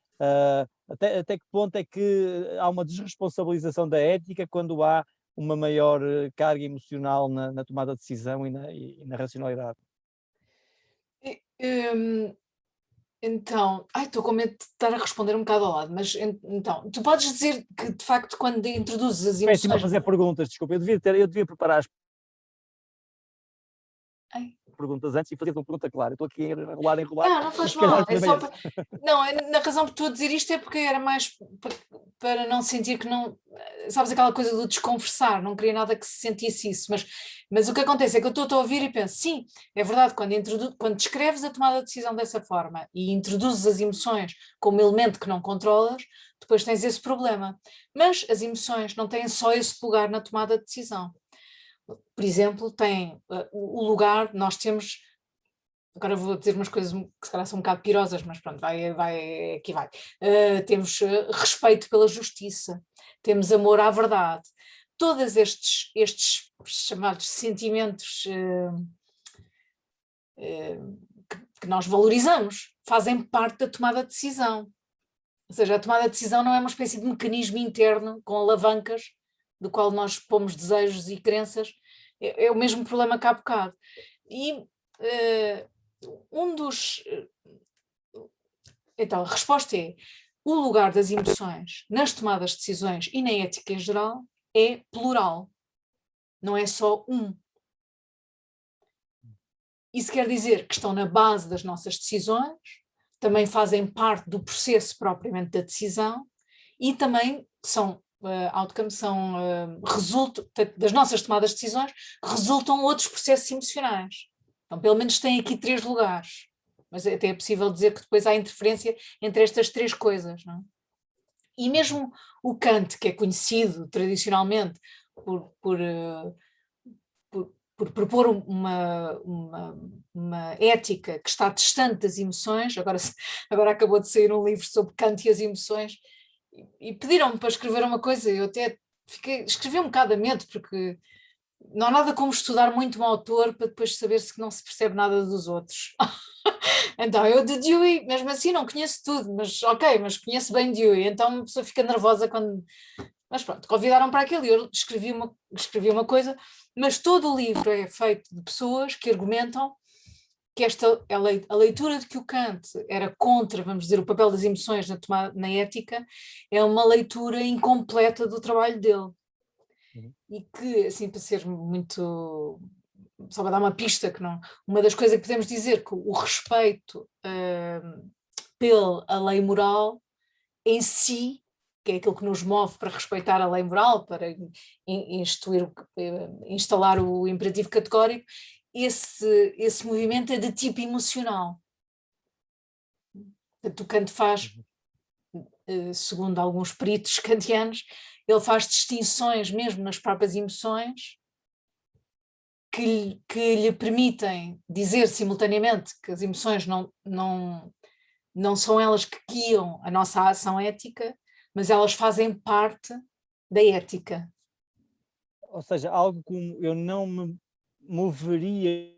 Até que ponto é que há uma desresponsabilização da ética quando há uma maior carga emocional na tomada de decisão e na racionalidade? Então, estou com medo de estar a responder um bocado ao lado, mas então, tu podes dizer que de facto quando introduzes as emoções... Péssimo a fazer perguntas, desculpa, eu devia preparar as perguntas antes e fazer uma pergunta clara. Eu estou aqui a enrolar. Não faz mal. É só não, na razão por tu a dizer isto é porque era mais para não sentir que não... Sabes aquela coisa do desconversar, não queria nada que se sentisse isso, mas o que acontece é que eu estou a ouvir e penso, sim, é verdade, quando descreves a tomada de decisão dessa forma e introduzes as emoções como elemento que não controlas, depois tens esse problema. Mas as emoções não têm só esse lugar na tomada de decisão. Por exemplo, tem o lugar, nós temos, agora vou dizer umas coisas que se calhar são um bocado pirosas, mas pronto, aqui vai. Temos respeito pela justiça, temos amor à verdade, todos estes chamados sentimentos que nós valorizamos fazem parte da tomada de decisão. Ou seja, a tomada de decisão não é uma espécie de mecanismo interno com alavancas do qual nós pomos desejos e crenças, é o mesmo problema que há bocado. E então, a resposta é: o lugar das emoções nas tomadas de decisões e na ética em geral é plural, não é só um. Isso quer dizer que estão na base das nossas decisões, também fazem parte do processo propriamente da decisão e também são outcomes, são resultam das nossas tomadas de decisões, resultam outros processos emocionais. Então, pelo menos tem aqui 3 lugares, mas até é possível dizer que depois há interferência entre estas 3 coisas, não é? E mesmo o Kant, que é conhecido tradicionalmente por propor uma ética que está distante das emoções, agora acabou de sair um livro sobre Kant e as emoções, e pediram-me para escrever uma coisa, eu até escrevi um bocado a medo, porque não há nada como estudar muito um autor para depois saber-se que não se percebe nada dos outros. Então, eu de Dewey, mesmo assim não conheço tudo, mas ok, mas conheço bem Dewey, então uma pessoa fica nervosa quando... Mas pronto, convidaram para aquilo e eu escrevi uma coisa, mas todo o livro é feito de pessoas que argumentam que a leitura de que o Kant era contra, vamos dizer, o papel das emoções na ética, é uma leitura incompleta do trabalho dele. E que, assim, para ser muito... Só para dar uma pista, que não... Uma das coisas que podemos dizer que o respeito pela lei moral em si, que é aquilo que nos move para respeitar a lei moral, para instalar o imperativo categórico, esse movimento é de tipo emocional. Portanto, o Kant faz, segundo alguns peritos kantianos, ele faz distinções mesmo nas próprias emoções que lhe permitem dizer simultaneamente que as emoções não são elas que guiam a nossa ação ética, mas elas fazem parte da ética. Ou seja, algo como eu não me moveria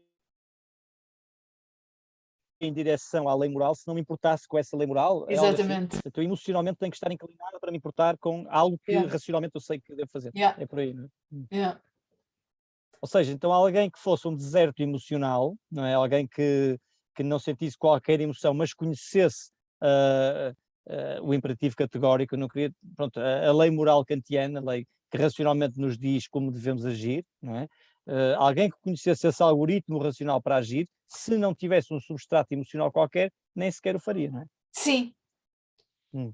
em direção à lei moral se não me importasse com essa lei moral. Exatamente. Assim. Eu emocionalmente tenho que estar inclinado para me importar com algo que racionalmente eu sei que devo fazer. É por aí, não é? Ou seja, então alguém que fosse um deserto emocional, não é? Alguém que não sentisse qualquer emoção, mas conhecesse o imperativo categórico, não queria, pronto, a lei moral kantiana, a lei que racionalmente nos diz como devemos agir, não é? Alguém que conhecesse esse algoritmo racional para agir, se não tivesse um substrato emocional qualquer, nem sequer o faria, não é? Sim.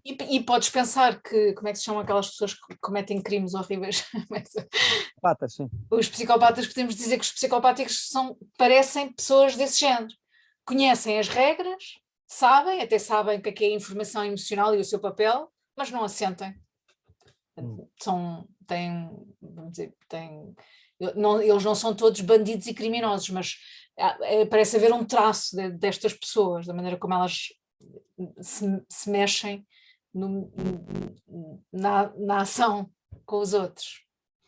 E podes pensar que, como é que se chamam aquelas pessoas que cometem crimes horríveis? Psicopatas, sim. Os psicópatas, podemos dizer que os psicopáticos parecem pessoas desse género. Conhecem as regras, até sabem o que é a informação emocional e o seu papel, mas não a sentem. Vamos dizer, eles não são todos bandidos e criminosos, mas parece haver um traço destas pessoas, da maneira como elas se mexem na ação com os outros.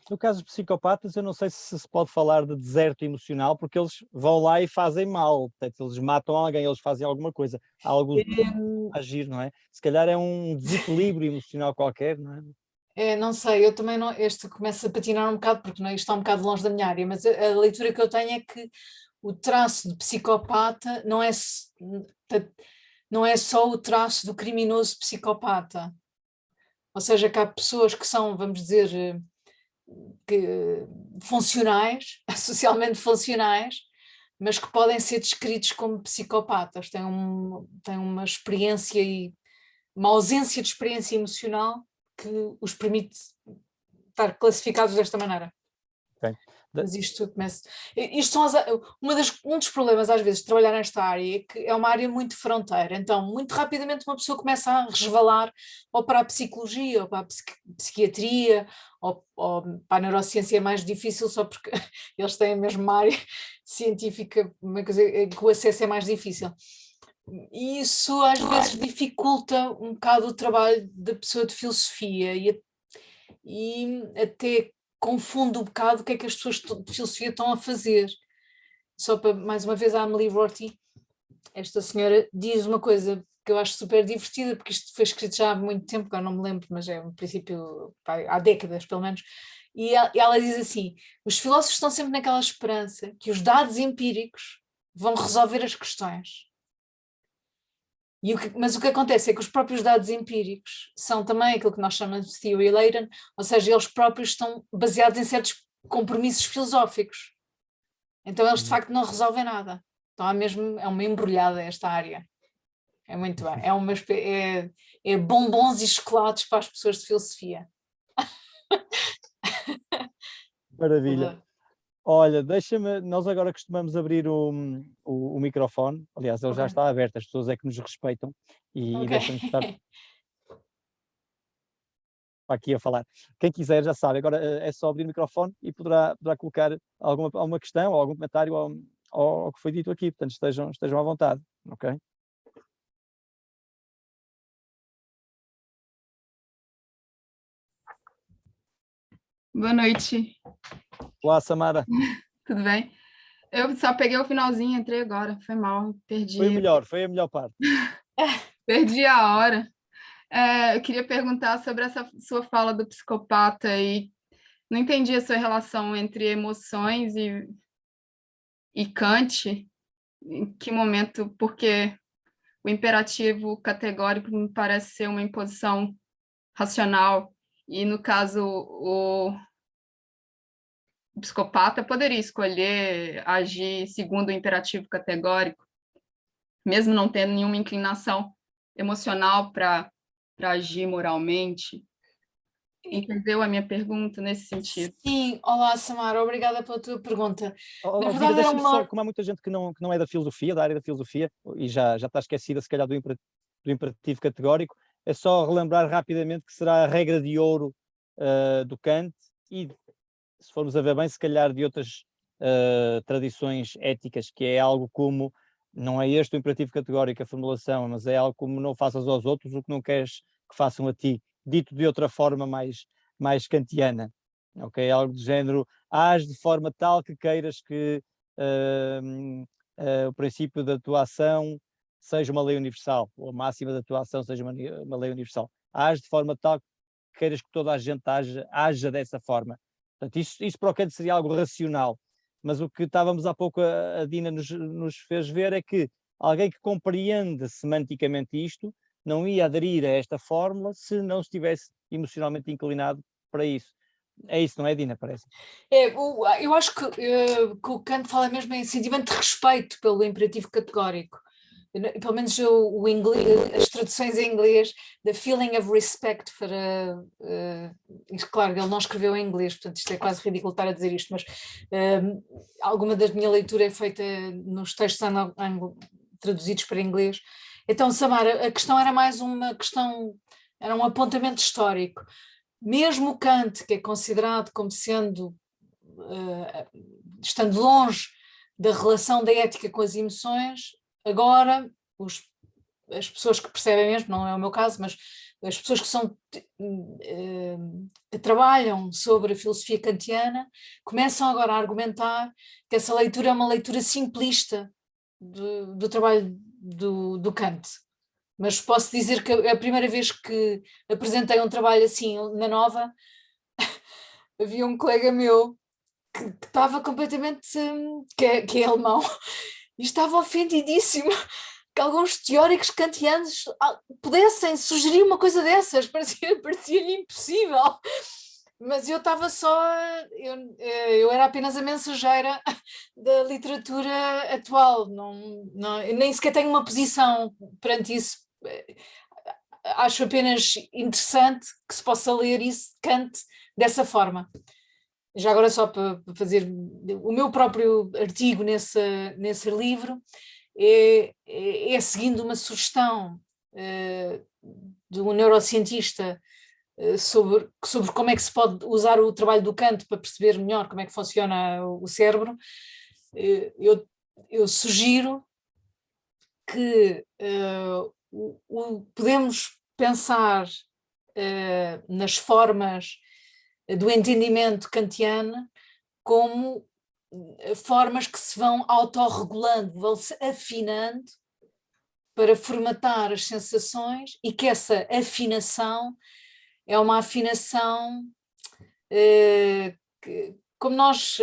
No caso dos psicopatas, eu não sei se se pode falar de deserto emocional, porque eles vão lá e fazem mal, portanto, eles matam alguém, eles fazem alguma coisa, há algo a agir, não é? Se calhar é um desequilíbrio emocional qualquer, não é? Não sei, eu também não, este começa a patinar um bocado, porque isto está um bocado longe da minha área, mas a leitura que eu tenho é que o traço de psicopata não é só o traço do criminoso psicopata. Ou seja, que há pessoas que são, vamos dizer, funcionais, socialmente funcionais, mas que podem ser descritos como psicopatas, têm uma experiência e uma ausência de experiência emocional que os permite estar classificados desta maneira. Okay. Mas isto começa... um dos problemas às vezes de trabalhar nesta área é que é uma área muito fronteira, então muito rapidamente uma pessoa começa a resvalar ou para a psicologia, ou para a psiquiatria, ou para a neurociência é mais difícil só porque eles têm a mesma área científica, que o acesso é mais difícil. E isso às vezes dificulta um bocado o trabalho da pessoa de filosofia e até confunde um bocado o que é que as pessoas de filosofia estão a fazer. Só para, mais uma vez, a Amélie Rorty, esta senhora, diz uma coisa que eu acho super divertida, porque isto foi escrito já há muito tempo, que eu não me lembro, mas é um princípio, há décadas pelo menos, e ela diz assim: os filósofos estão sempre naquela esperança que os dados empíricos vão resolver as questões. Mas o que acontece é que os próprios dados empíricos são também aquilo que nós chamamos de theory laden, ou seja, eles próprios estão baseados em certos compromissos filosóficos. Então eles de facto não resolvem nada. Então é uma embrulhada esta área. É muito bem. É bombons e chocolates para as pessoas de filosofia. Maravilha. Olha, deixa-me, nós agora costumamos abrir o microfone, aliás, ele já Ok. está aberto, as pessoas é que nos respeitam e Ok. deixam-nos estar aqui a falar. Quem quiser já sabe, agora é só abrir o microfone e poderá colocar alguma questão ou algum comentário ao que foi dito aqui, portanto estejam à vontade, ok? Boa noite, Olá, Samara. tudo bem? Eu só peguei o finalzinho, entrei agora, foi mal, Foi a melhor parte. perdi a hora. Eu queria perguntar sobre essa sua fala do psicopata e não entendi a sua relação entre emoções e Kant, em que momento, porque o imperativo categórico me parece ser uma imposição racional e, no caso, o psicopata poderia escolher agir segundo o imperativo categórico, mesmo não tendo nenhuma inclinação emocional para agir moralmente. Entendeu a minha pergunta nesse sentido? Sim, olá Samara, obrigada pela tua pergunta. Na Dina, verdade era deixa-me só, uma... como há muita gente que não é da filosofia, da área da filosofia, e já está esquecida se calhar do imperativo categórico, é só relembrar rapidamente que será a regra de ouro do Kant e, se formos a ver bem, se calhar de outras tradições éticas, que é algo como, não é este o imperativo categórico, a formulação, mas é algo como não faças aos outros o que não queres que façam a ti, dito de outra forma mais kantiana, ok? Algo do género, age de forma tal que queiras que o princípio da tua ação seja uma lei universal, ou a máxima da tua ação seja uma lei universal. Age de forma tal que queiras que toda a gente haja dessa forma. Portanto, isso para o Kant seria algo racional, mas o que estávamos há pouco, a Dina nos fez ver é que alguém que compreende semanticamente isto não ia aderir a esta fórmula se não estivesse emocionalmente inclinado para isso. É isso, não é, Dina? Parece. Eu acho que o Kant fala mesmo em sentimento de respeito pelo imperativo categórico. Pelo menos as traduções em inglês, the feeling of respect para... claro, ele não escreveu em inglês, portanto isto é quase ridículo estar a dizer isto, mas alguma da minha leitura é feita nos textos traduzidos para inglês. Então, Samara, a questão era mais uma questão, era um apontamento histórico. Mesmo Kant, que é considerado como sendo, estando longe da relação da ética com as emoções, agora as pessoas que percebem mesmo, não é o meu caso, mas as pessoas que trabalham sobre a filosofia kantiana começam agora a argumentar que essa leitura é uma leitura simplista do trabalho do Kant. Mas posso dizer que a primeira vez que apresentei um trabalho assim na Nova, havia um colega meu que estava completamente, que é alemão, e estava ofendidíssimo que alguns teóricos kantianos pudessem sugerir uma coisa dessas, parecia-lhe impossível. Mas eu estava eu era apenas a mensageira da literatura atual, nem sequer tenho uma posição perante isso. Acho apenas interessante que se possa ler isso de Kant dessa forma. Já agora só para fazer o meu próprio artigo nesse livro, é seguindo uma sugestão de um neurocientista sobre como é que se pode usar o trabalho do Kant para perceber melhor como é que funciona o cérebro. Eu sugiro que podemos pensar nas formas do entendimento kantiano como formas que se vão autorregulando, vão-se afinando para formatar as sensações, e que essa afinação é uma afinação como nós,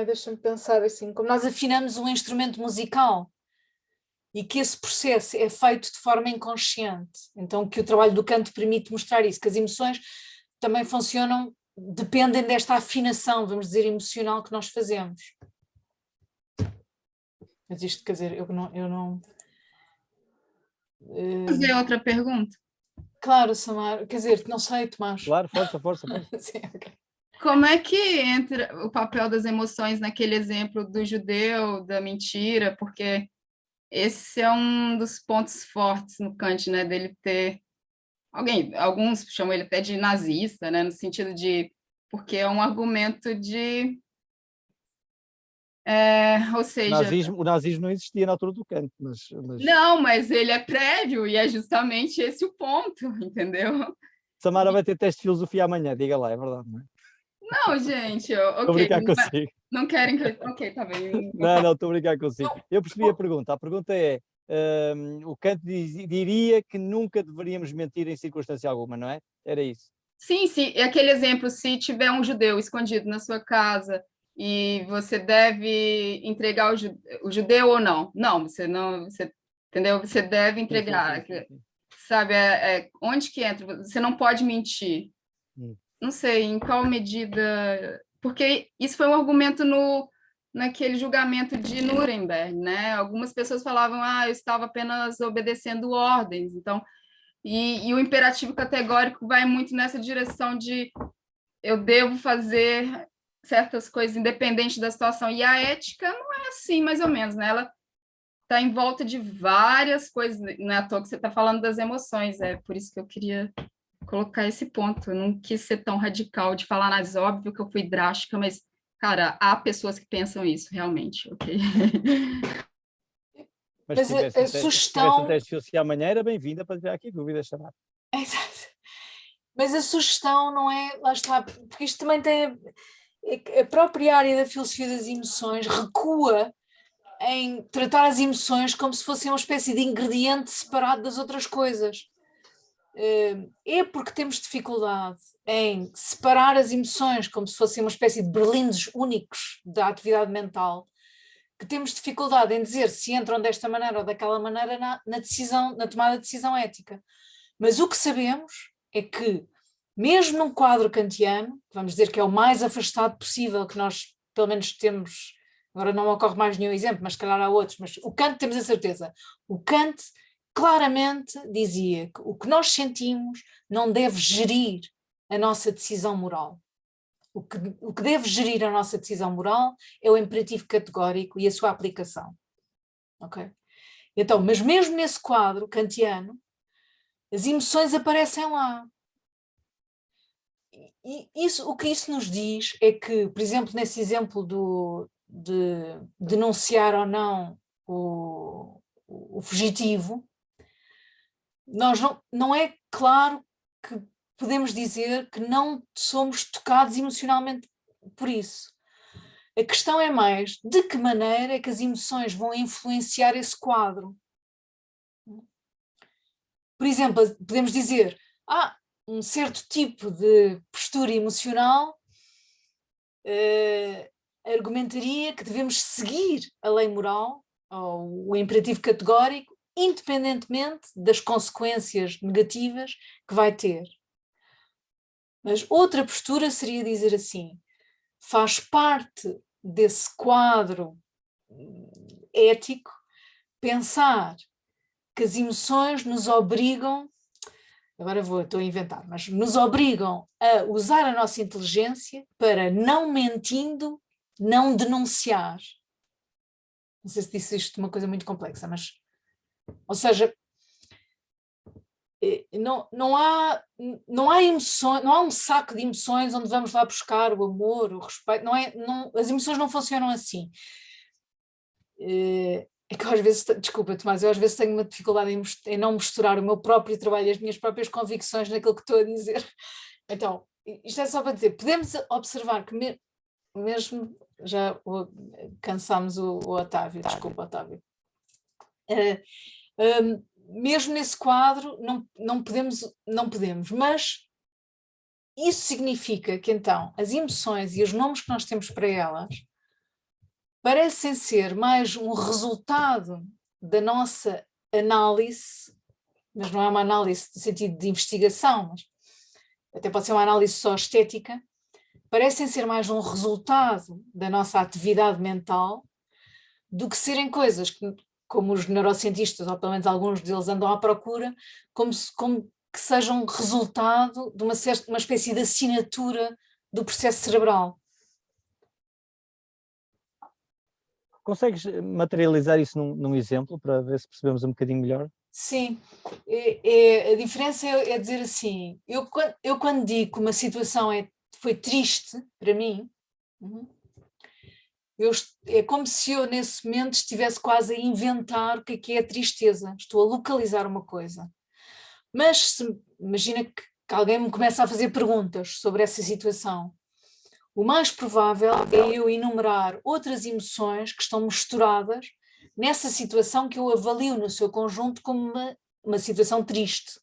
deixa-me pensar assim, como nós afinamos um instrumento musical, e que esse processo é feito de forma inconsciente. Então que o trabalho do canto permite mostrar isso, que as emoções também funcionam, dependem desta afinação, vamos dizer, emocional que nós fazemos. Mas isto, quer dizer, eu não Fazer outra pergunta? Claro, Samara, quer dizer, não sei, Tomás. Claro, força. Sim, okay. Como é que entra o papel das emoções naquele exemplo do judeu, da mentira? Porque esse é um dos pontos fortes no Kant, né? Dele ter... Alguns chamam ele até de nazista, né? No sentido de... Porque é um argumento de... ou seja... O nazismo não existia na altura do Kant, mas... Não, mas ele é prévio, e é justamente esse o ponto, entendeu? Samara vai ter teste de filosofia amanhã, diga lá, é verdade, não é? Não, gente, Estou a brincar consigo. Não querem que eu... Ok, tá bem. Não, estou a brincar consigo. Eu percebi a pergunta. A pergunta é, o Kant diria que nunca deveríamos mentir em circunstância alguma, não é? Era isso. Sim, é aquele exemplo, se tiver um judeu escondido na sua casa e você deve entregar o judeu ou não. Não, você não, você, entendeu? Você deve entregar, sim. Sabe, onde que entra? Você não pode mentir. Não sei em qual medida, porque isso foi um argumento naquele julgamento de Nuremberg, né? Algumas pessoas falavam, eu estava apenas obedecendo ordens, então, e o imperativo categórico vai muito nessa direção de eu devo fazer certas coisas independente da situação, e a ética não é assim, mais ou menos, né? Ela está em volta de várias coisas, não é à toa que você está falando das emoções, é por isso que eu queria colocar esse ponto. Eu não quis ser tão radical de falar, mas óbvio que eu fui drástica, mas, cara, há pessoas que pensam isso, realmente, ok? Mas se a sugestão... um teste de filosofia amanhã, era bem-vinda para tirar aqui dúvidas, Samara. Exato. Mas a sugestão não é, lá está, porque isto também tem, a própria área da filosofia das emoções recua em tratar as emoções como se fossem uma espécie de ingrediente separado das outras coisas. É porque temos dificuldade em separar as emoções como se fossem uma espécie de berlindes únicos da atividade mental, que temos dificuldade em dizer se entram desta maneira ou daquela maneira na tomada de decisão ética. Mas o que sabemos é que, mesmo num quadro kantiano, vamos dizer que é o mais afastado possível que nós, pelo menos, temos, agora não me ocorre mais nenhum exemplo, mas se calhar há outros, mas o Kant temos a certeza. O Kant claramente dizia que o que nós sentimos não deve gerir a nossa decisão moral. O que deve gerir a nossa decisão moral é o imperativo categórico e a sua aplicação. Ok? Então, mas mesmo nesse quadro kantiano, as emoções aparecem lá. E o que isso nos diz é que, por exemplo, nesse exemplo de denunciar ou não o fugitivo, nós não é claro que podemos dizer que não somos tocados emocionalmente por isso. A questão é mais de que maneira é que as emoções vão influenciar esse quadro. Por exemplo, podemos dizer, um certo tipo de postura emocional argumentaria que devemos seguir a lei moral ou o imperativo categórico, independentemente das consequências negativas que vai ter. Mas outra postura seria dizer assim, faz parte desse quadro ético pensar que as emoções nos obrigam, estou a inventar, mas nos obrigam a usar a nossa inteligência para, não mentindo, não denunciar. Não sei se disse isto uma coisa muito complexa, mas, ou seja, não há emoções, não há um saco de emoções onde vamos lá buscar o amor, o respeito, as emoções não funcionam assim. É que às vezes, desculpa, Tomás, eu às vezes tenho uma dificuldade em não misturar o meu próprio trabalho e as minhas próprias convicções naquilo que estou a dizer. Então, isto é só para dizer, podemos observar que mesmo, já cansámos o Otávio, desculpa, Otávio. Mesmo nesse quadro não podemos, mas isso significa que então as emoções e os nomes que nós temos para elas parecem ser mais um resultado da nossa análise, mas não é uma análise no sentido de investigação, mas até pode ser uma análise só estética, parecem ser mais um resultado da nossa atividade mental do que serem coisas que, como os neurocientistas, ou pelo menos alguns deles andam à procura, como que sejam resultado de uma espécie de assinatura do processo cerebral. Consegues materializar isso num exemplo, para ver se percebemos um bocadinho melhor? Sim, a diferença é dizer assim, eu quando digo que uma situação foi triste para mim, é como se eu nesse momento estivesse quase a inventar o que é a tristeza, estou a localizar uma coisa. Mas imagina que alguém me começa a fazer perguntas sobre essa situação. O mais provável é eu enumerar outras emoções que estão misturadas nessa situação que eu avalio no seu conjunto como uma situação triste.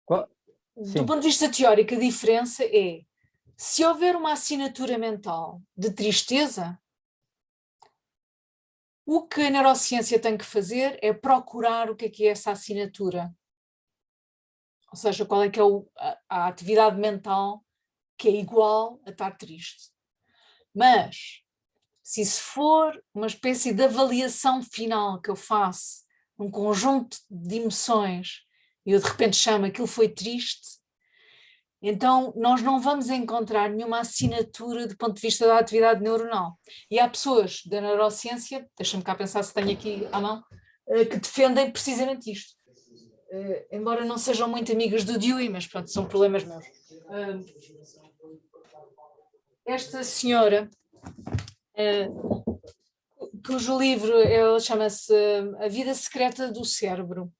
Do ponto de vista teórico, a diferença é, se houver uma assinatura mental de tristeza, o que a neurociência tem que fazer é procurar o que é essa assinatura. Ou seja, qual é que é a atividade mental que é igual a estar triste. Mas, se isso for uma espécie de avaliação final que eu faço, um conjunto de emoções, e eu de repente chamo aquilo foi triste, então nós não vamos encontrar nenhuma assinatura do ponto de vista da atividade neuronal. E há pessoas da neurociência, deixa-me cá pensar se tenho aqui à mão, que defendem precisamente isto. Embora não sejam muito amigas do Dewey, mas pronto, são problemas meus. Esta senhora, cujo livro chama-se A Vida Secreta do Cérebro,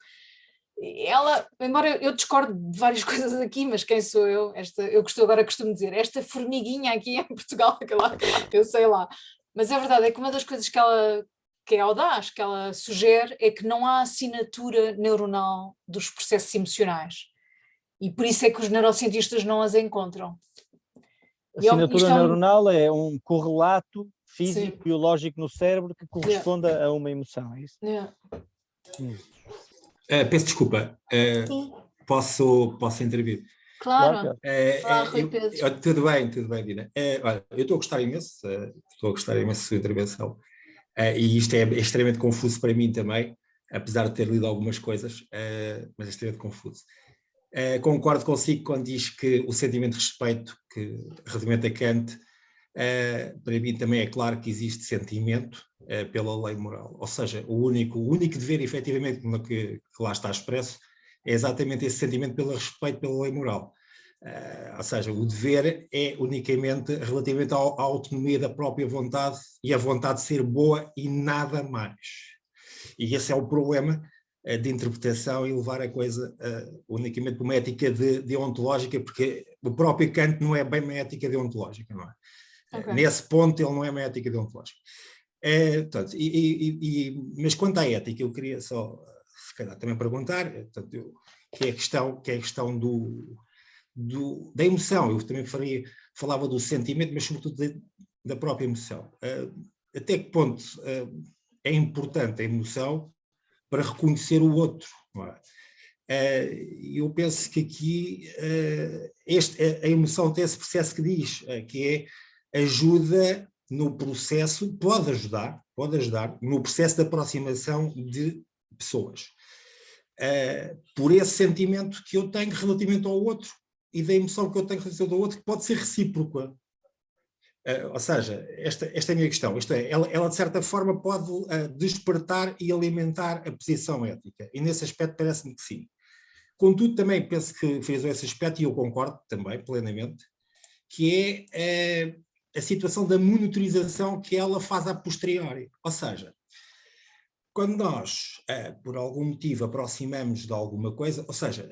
ela, embora eu discordo de várias coisas aqui, mas quem sou eu? Costumo dizer, esta formiguinha aqui em Portugal, eu sei lá. Mas é verdade, é que uma das coisas que é audaz, que ela sugere, é que não há assinatura neuronal dos processos emocionais. E por isso é que os neurocientistas não as encontram. A assinatura neuronal é um correlato físico, biológico no cérebro que corresponda a uma emoção, é isso? Peço desculpa, posso intervir? Claro. Tudo bem, Dina. Olha, eu estou a gostar imenso da sua intervenção, e isto é extremamente confuso para mim também, apesar de ter lido algumas coisas, mas é extremamente confuso. Concordo consigo quando diz que o sentimento de respeito, que relativamente a Kant, para mim também é claro que existe sentimento pela lei moral, ou seja, o único dever efetivamente que lá está expresso é exatamente esse sentimento pelo respeito pela lei moral, ou seja, o dever é unicamente relativamente à autonomia da própria vontade e a vontade de ser boa e nada mais, e esse é o problema de interpretação e levar a coisa unicamente para uma ética deontológica, porque o próprio Kant não é bem uma ética deontológica, não é? Okay. Nesse ponto ele não é uma ética deontológica. Mas quanto à ética, eu queria só, se calhar, também perguntar, que é a questão da emoção. Eu também falava do sentimento, mas sobretudo da própria emoção. Até que ponto é importante a emoção para reconhecer o outro, não é? Eu penso que aqui a emoção tem esse processo que diz, que é ajuda no processo, pode ajudar no processo de aproximação de pessoas, por esse sentimento que eu tenho relativamente ao outro e da emoção que eu tenho relativamente ao outro, que pode ser recíproca. Ou seja, esta é a minha questão, isto é, ela de certa forma pode despertar e alimentar a posição ética, e nesse aspecto parece-me que sim. Contudo, também penso que fez esse aspecto, e eu concordo também plenamente, que é a situação da monitorização que ela faz a posteriori. Ou seja, quando nós, por algum motivo, aproximamos de alguma coisa, ou seja,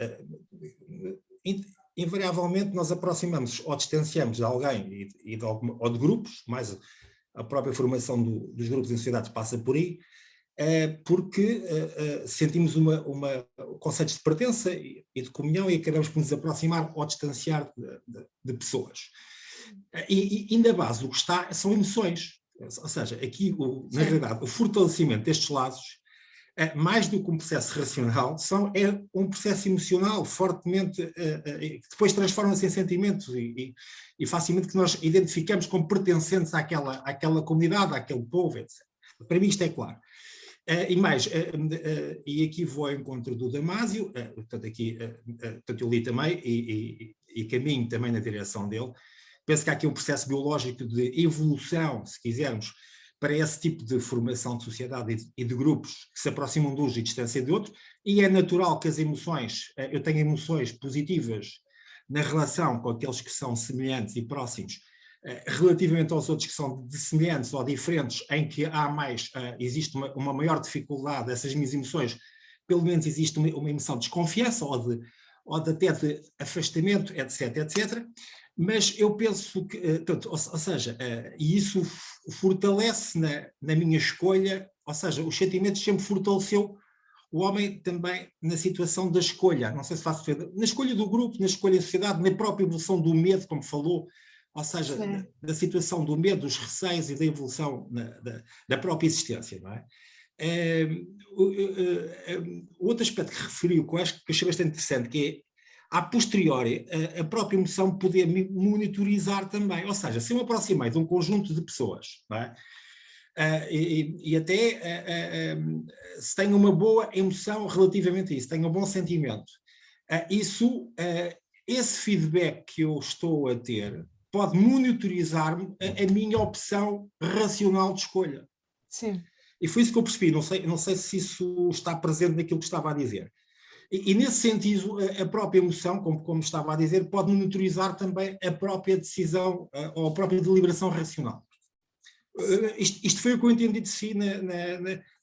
invariavelmente nós aproximamos ou distanciamos de alguém ou de grupos, mais a própria formação dos grupos em sociedades passa por aí, porque sentimos conceitos de pertença e de comunhão e acabamos por nos aproximar ou distanciar de pessoas. E na base o que está são emoções, ou seja, aqui na realidade o fortalecimento destes laços, mais do que um processo racional, é um processo emocional fortemente, que depois transforma-se em sentimentos e facilmente que nós identificamos como pertencentes àquela comunidade, àquele povo, etc. Para mim isto é claro. E mais, e aqui vou ao encontro do Damásio, portanto eu li também e caminho também na direção dele. Penso que há aqui um processo biológico de evolução, se quisermos, para esse tipo de formação de sociedade e de grupos que se aproximam de uns e distanciam de outros, e é natural que as emoções, eu tenho emoções positivas na relação com aqueles que são semelhantes e próximos, relativamente aos outros que são semelhantes ou diferentes, em que existe uma maior dificuldade, essas minhas emoções, pelo menos existe uma emoção de desconfiança ou até de afastamento, etc, etc. Mas eu penso que, ou seja, e isso fortalece na minha escolha, ou seja, os sentimentos sempre fortaleceu o homem também na situação da escolha, não sei se faço na escolha do grupo, na escolha da sociedade, na própria evolução do medo, como falou, ou seja, da situação do medo, dos receios e da evolução da própria existência, não é? O outro aspecto que referiu, que eu achei bastante interessante, que é, a posteriori, a própria emoção poder monitorizar também, ou seja, se eu me aproximei de um conjunto de pessoas, não é? E até se tenho uma boa emoção relativamente a isso, tenho um bom sentimento, esse feedback que eu estou a ter pode monitorizar-me a minha opção racional de escolha. Sim. E foi isso que eu percebi, não sei se isso está presente naquilo que estava a dizer. E nesse sentido, a própria emoção, como estava a dizer, pode monitorizar também a própria decisão ou a própria deliberação racional. Isto foi o que eu entendi de si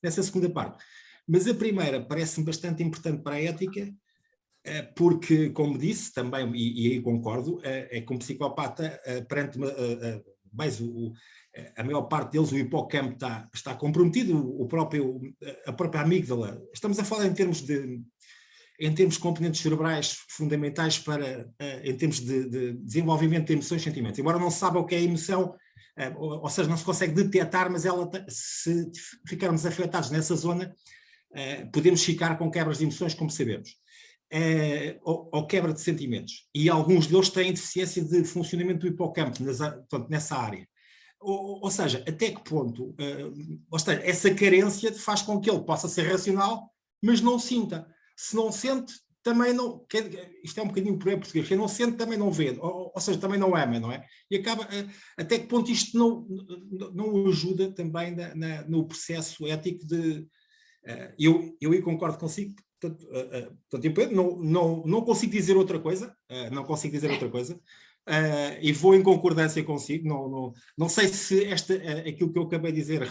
nessa segunda parte. Mas a primeira parece-me bastante importante para a ética, porque, como disse também, e aí concordo, é que um psicopata, perante a maior parte deles, o hipocampo está comprometido, a própria amígdala. Estamos a falar em termos de componentes cerebrais fundamentais em termos de desenvolvimento de emoções e sentimentos. Embora não se saiba o que é emoção, ou seja, não se consegue detectar, mas se ficarmos afetados nessa zona, podemos ficar com quebras de emoções, como sabemos, ou quebra de sentimentos. E alguns deles têm deficiência de funcionamento do hipocampo, nessa área. Ou seja, até que ponto essa carência faz com que ele possa ser racional, mas não sinta. Se não sente, também não... Isto é um bocadinho por aí português. Quem não sente também não vê, ou seja, também não ama, não é? E acaba... Até que ponto isto não ajuda também no processo ético de... Eu concordo consigo, portanto, não consigo dizer outra coisa, e vou em concordância consigo, não sei se aquilo que eu acabei de dizer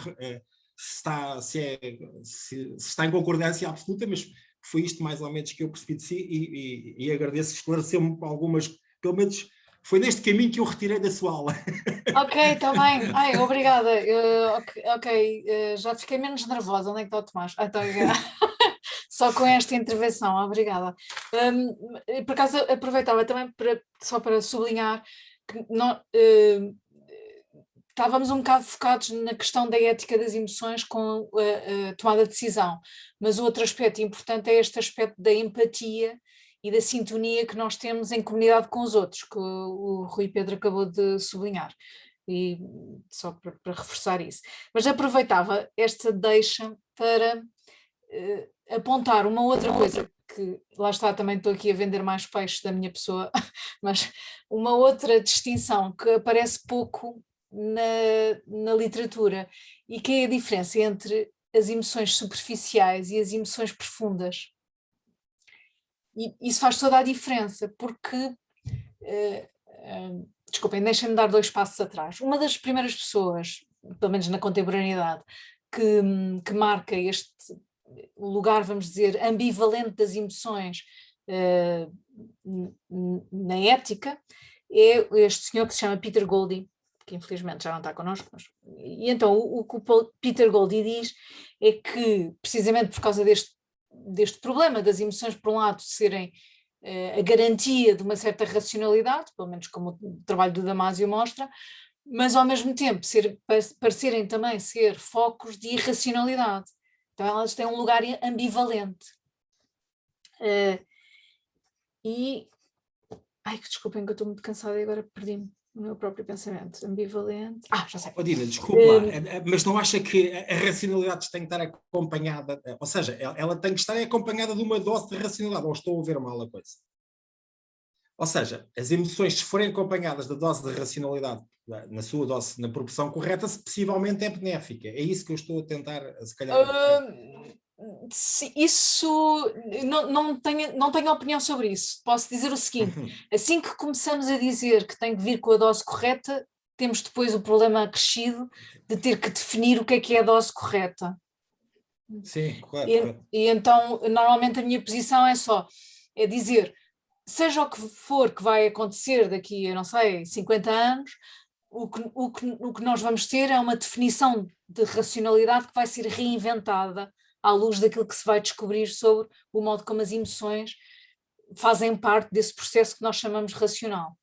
se está em concordância absoluta, mas foi isto mais ou menos que eu percebi de si e agradeço que esclareceu-me algumas, pelo menos foi neste caminho que eu retirei da sua aula. Ok, está bem. Ai, obrigada. Ok, já fiquei menos nervosa. Onde é que está o Tomás? Então, só com esta intervenção, obrigada. Por acaso aproveitava também só para sublinhar que estávamos um bocado focados na questão da ética das emoções com a tomada de decisão, mas o outro aspecto importante é este aspecto da empatia e da sintonia que nós temos em comunidade com os outros, que o Rui Pedro acabou de sublinhar, e só para reforçar isso. Mas aproveitava esta deixa para apontar uma outra coisa, que lá está, também estou aqui a vender mais peixe da minha pessoa, mas uma outra distinção que aparece pouco na literatura, e que é a diferença entre as emoções superficiais e as emoções profundas. E isso faz toda a diferença, porque, desculpem, deixem-me dar 2 passos atrás. Uma das primeiras pessoas, pelo menos na contemporaneidade, que marca este lugar, vamos dizer, ambivalente das emoções na ética, é este senhor que se chama Peter Goldie, que infelizmente já não está connosco. E então o que o Peter Goldie diz é que, precisamente por causa deste problema das emoções, por um lado, serem a garantia de uma certa racionalidade, pelo menos como o trabalho do Damasio mostra, mas ao mesmo tempo parecerem também ser focos de irracionalidade. Então elas têm um lugar ambivalente. Desculpem que eu estou muito cansada e agora perdi-me no meu próprio pensamento. Ambivalente. Já sei. Dina, desculpa lá, mas não acha que a racionalidade tem que estar acompanhada, ou seja, ela tem que estar acompanhada de uma dose de racionalidade, ou estou a ver mal a coisa? Ou seja, as emoções, se forem acompanhadas da dose de racionalidade, na sua dose, na proporção correta, possivelmente é benéfica. É isso que eu estou a tentar, se calhar... Isso, não tenho opinião sobre isso. Posso dizer o seguinte, assim que começamos a dizer que tem que vir com a dose correta, temos depois o problema acrescido de ter que definir o que é a dose correta. Sim, claro. E então, normalmente a minha posição é dizer, seja o que for que vai acontecer daqui a, não sei, 50 anos, o que nós vamos ter é uma definição de racionalidade que vai ser reinventada à luz daquilo que se vai descobrir sobre o modo como as emoções fazem parte desse processo que nós chamamos racional.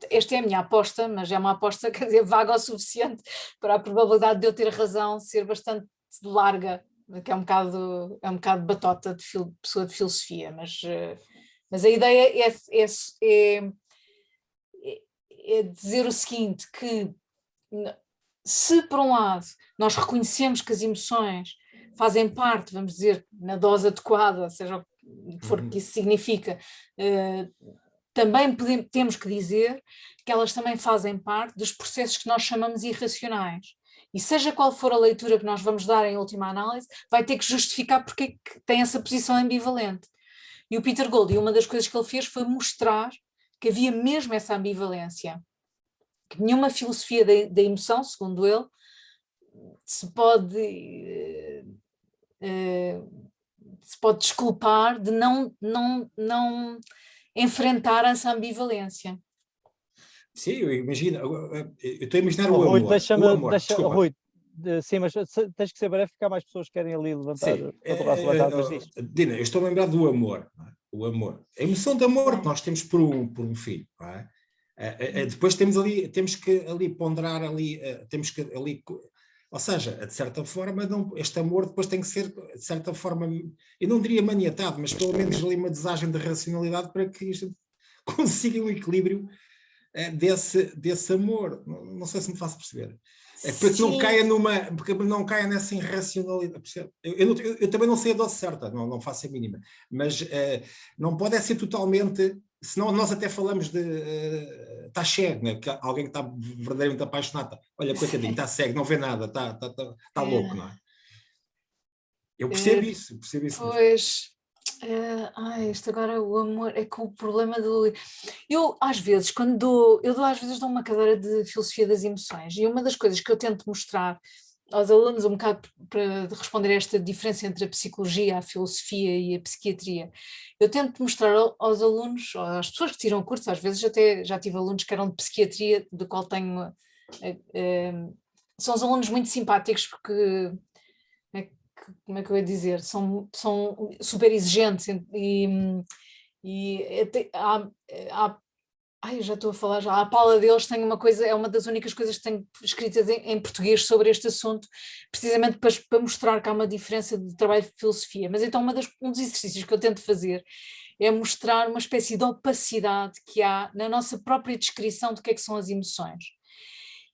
Esta é a minha aposta, mas é uma aposta, quer dizer, vaga o suficiente para a probabilidade de eu ter razão ser bastante larga, que é um bocado batota de pessoa de filosofia, mas a ideia é dizer o seguinte, que se por um lado nós reconhecemos que as emoções fazem parte, vamos dizer, na dose adequada, seja o que for que isso significa, também temos que dizer que elas também fazem parte dos processos que nós chamamos irracionais. E seja qual for a leitura que nós vamos dar em última análise, vai ter que justificar porque que tem essa posição ambivalente. E o Peter Goldie, uma das coisas que ele fez foi mostrar que havia mesmo essa ambivalência, que nenhuma filosofia da emoção, segundo ele, se pode desculpar de não enfrentar essa ambivalência. Sim, eu imagino. Eu estou a imaginar o Rui, amor. Rui, sim, mas tens que ser breve, porque há mais pessoas que querem ali levantar. Dina, eu estou a lembrar do amor. O amor. A emoção de amor que nós temos por um filho. Não é? Depois temos que ali ponderar temos que ali... Ou seja, de certa forma, este amor depois tem que ser, de certa forma, eu não diria maniatado, mas pelo menos ali uma dosagem de racionalidade para que isto consiga um equilíbrio desse amor. Não sei se me faço perceber. Para que não caia nessa irracionalidade. Eu também não sei a dose certa, não faço a mínima, mas não pode ser totalmente... Senão nós até falamos de está cego, né? Que alguém que está verdadeiramente apaixonado, olha, coitadinho, está cego, não vê nada, está louco, não é? Eu percebo isso. Pois, isto agora, o amor, é que o problema do... Eu, às vezes, dou uma cadeira de filosofia das emoções, e uma das coisas que eu tento mostrar aos alunos, um bocado para responder a esta diferença entre a psicologia, a filosofia e a psiquiatria, eu tento mostrar aos alunos, às pessoas que tiram o curso, às vezes até já tive alunos que eram de psiquiatria, do qual tenho... são os alunos muito simpáticos porque... Como é que eu ia dizer? São super exigentes eu já estou a falar já. A Paula deles tem uma coisa, é uma das únicas coisas que tenho escritas em português sobre este assunto, precisamente para mostrar que há uma diferença de trabalho de filosofia. Mas então um dos exercícios que eu tento fazer é mostrar uma espécie de opacidade que há na nossa própria descrição do que é que são as emoções.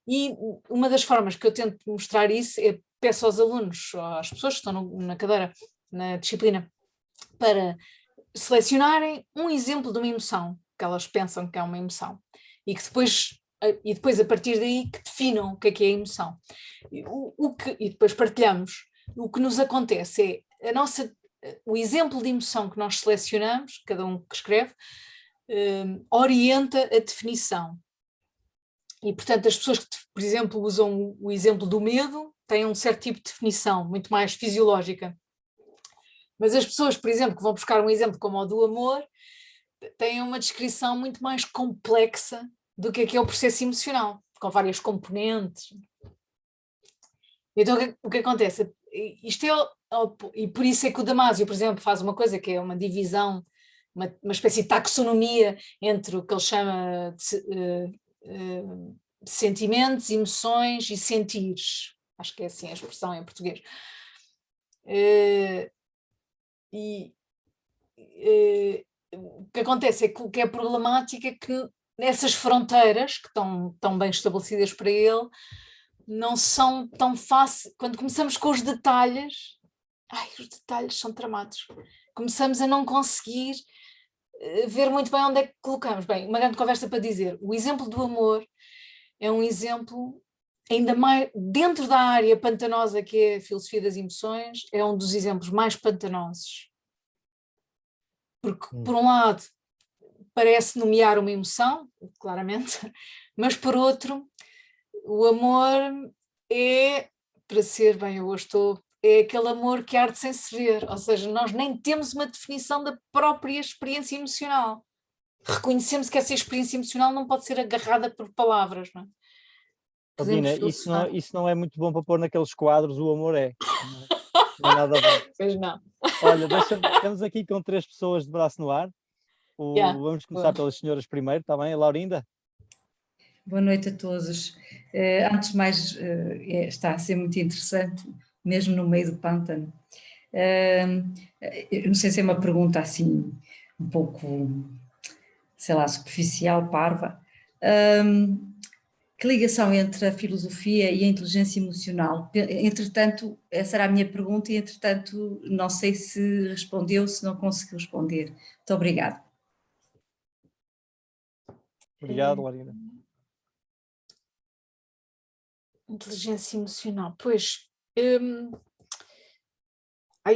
E uma das formas que eu tento mostrar isso é peço aos alunos, às pessoas que estão na cadeira, na disciplina, para selecionarem um exemplo de uma emoção que elas pensam que é uma emoção e depois a partir daí que definam o que é a emoção. E depois partilhamos. O que nos acontece é o exemplo de emoção que nós selecionamos, cada um que escreve, orienta a definição. E, portanto, as pessoas que, por exemplo, usam o exemplo do medo, têm um certo tipo de definição, muito mais fisiológica. Mas as pessoas, por exemplo, que vão buscar um exemplo como o do amor, têm uma descrição muito mais complexa do que é o processo emocional, com várias componentes. Então, o que acontece? Isto e por isso é que o Damásio, por exemplo, faz uma coisa que é uma divisão, uma espécie de taxonomia entre o que ele chama de sentimentos, emoções e sentires. Acho que é assim a expressão em português. O que acontece é que o que é problemático é que essas fronteiras, que estão tão bem estabelecidas para ele, não são tão fáceis. Quando começamos com os detalhes são tramados. Começamos a não conseguir ver muito bem onde é que colocamos. Bem, uma grande conversa para dizer. O exemplo do amor é um exemplo ainda mais dentro da área pantanosa que é a filosofia das emoções, é um dos exemplos mais pantanosos. Porque, por um lado, parece nomear uma emoção, claramente, mas por outro, o amor é, para ser bem, eu hoje estou, é aquele amor que arde sem se ver, ou seja, nós nem temos uma definição da própria experiência emocional. Reconhecemos que essa experiência emocional não pode ser agarrada por palavras, não é? Dina, isso não é muito bom para pôr naqueles quadros, o amor é. Não é nada bom. Pois não. Olha, estamos aqui com 3 pessoas de braço no ar. Vamos começar pelas senhoras primeiro, está bem? Laurinda? Boa noite a todos. Antes de mais, está a ser muito interessante, mesmo no meio do pântano. Eu não sei se é uma pergunta assim, um pouco, sei lá, superficial, parva. Que ligação entre a filosofia e a inteligência emocional? Entretanto, essa era a minha pergunta e, entretanto, não sei se respondeu, se não conseguiu responder. Muito obrigada. Obrigado, Laurinda. Inteligência emocional, pois,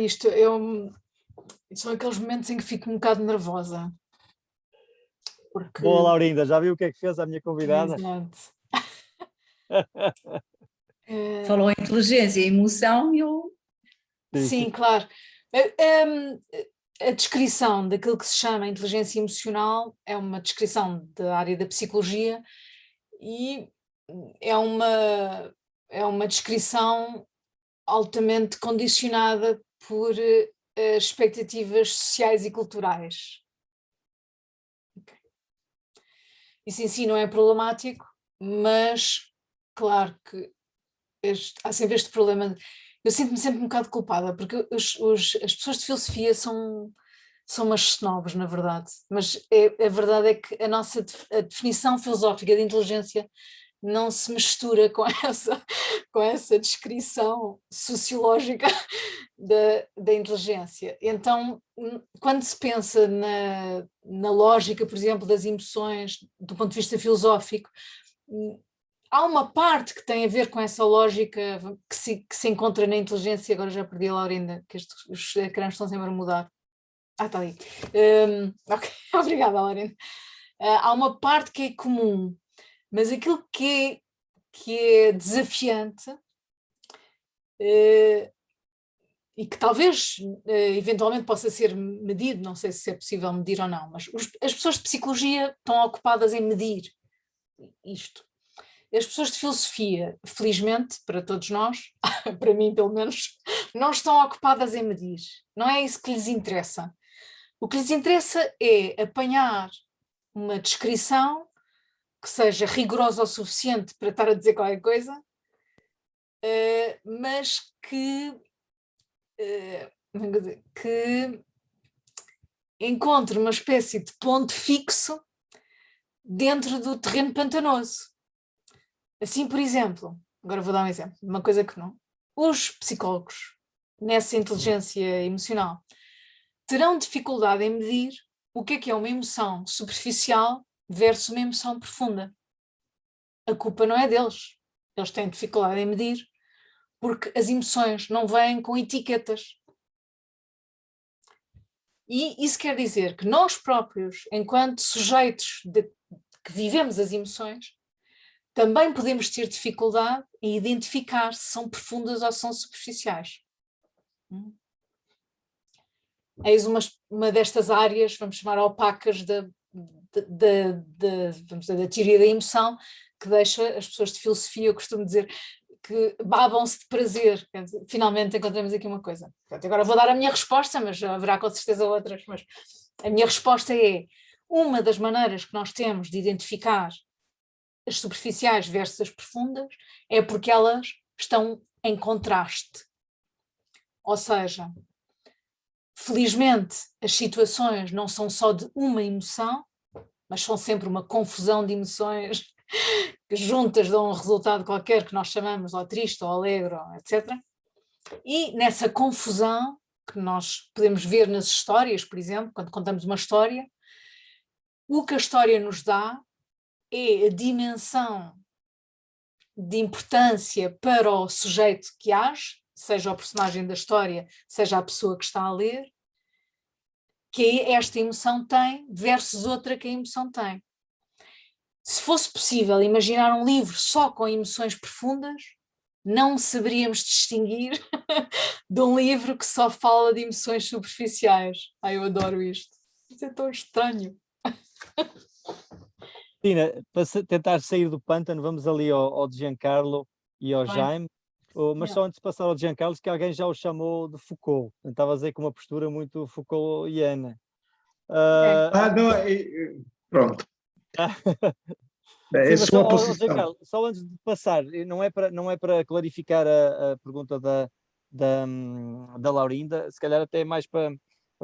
isto são aqueles momentos em que fico um bocado nervosa. Porque... Boa, Laurinda, já viu o que é que fez a minha convidada? Exato. Falou em inteligência e emoção e eu... Sim, claro. A descrição daquilo que se chama inteligência emocional é uma descrição da área da psicologia e é uma descrição altamente condicionada por expectativas sociais e culturais. Isso em si não é problemático, mas claro que há sempre este problema. Eu sinto-me sempre um bocado culpada, porque as pessoas de filosofia são umas snobs, na verdade, mas a verdade é que a definição filosófica de inteligência não se mistura com essa descrição sociológica da inteligência. Então, quando se pensa na lógica, por exemplo, das emoções, do ponto de vista filosófico, há uma parte que tem a ver com essa lógica que se encontra na inteligência. Agora já perdi a Laurinda, que os ecrãs estão sempre a mudar. Está ali. Ok, obrigada, Laurinda. Há uma parte que é comum, mas aquilo que é desafiante e que talvez eventualmente possa ser medido, não sei se é possível medir ou não, mas as pessoas de psicologia estão ocupadas em medir isto. As pessoas de filosofia, felizmente, para todos nós, para mim pelo menos, não estão ocupadas em medir. Não é isso que lhes interessa. O que lhes interessa é apanhar uma descrição que seja rigorosa o suficiente para estar a dizer qualquer coisa, mas que encontre uma espécie de ponto fixo dentro do terreno pantanoso. Assim, por exemplo, agora vou dar um exemplo, uma coisa que não. Os psicólogos, nessa inteligência emocional, terão dificuldade em medir o que é uma emoção superficial versus uma emoção profunda. A culpa não é deles. Eles têm dificuldade em medir porque as emoções não vêm com etiquetas. E isso quer dizer que nós próprios, enquanto sujeitos que vivemos as emoções, também podemos ter dificuldade em identificar se são profundas ou são superficiais. Eis uma destas áreas, vamos chamar opacas vamos dizer, da teoria da emoção, que deixa as pessoas de filosofia, eu costumo dizer, que babam-se de prazer. Finalmente encontramos aqui uma coisa. Pronto, agora vou dar a minha resposta, mas haverá com certeza outras. Mas a minha resposta é: uma das maneiras que nós temos de identificar as superficiais versus as profundas é porque elas estão em contraste. Ou seja, felizmente as situações não são só de uma emoção, mas são sempre uma confusão de emoções que juntas dão um resultado qualquer que nós chamamos ou triste ou alegre, etc. E nessa confusão que nós podemos ver nas histórias, por exemplo, quando contamos uma história, o que a história nos dá é a dimensão de importância para o sujeito que age, seja o personagem da história, seja a pessoa que está a ler, que esta emoção tem versus outra que a emoção tem. Se fosse possível imaginar um livro só com emoções profundas, não saberíamos distinguir de um livro que só fala de emoções superficiais. Ai, eu adoro isto. Isso é tão estranho. Tina, para tentar sair do pântano, vamos ali ao Giancarlo e ao Jaime. Mas só antes de passar ao Giancarlo, que alguém já o chamou de Foucault. Estava a dizer com uma postura muito Foucaultiana. Pronto. Sim, É sua posição. Giancarlo, só antes de passar, não é para clarificar a pergunta da Laurinda, se calhar até é mais para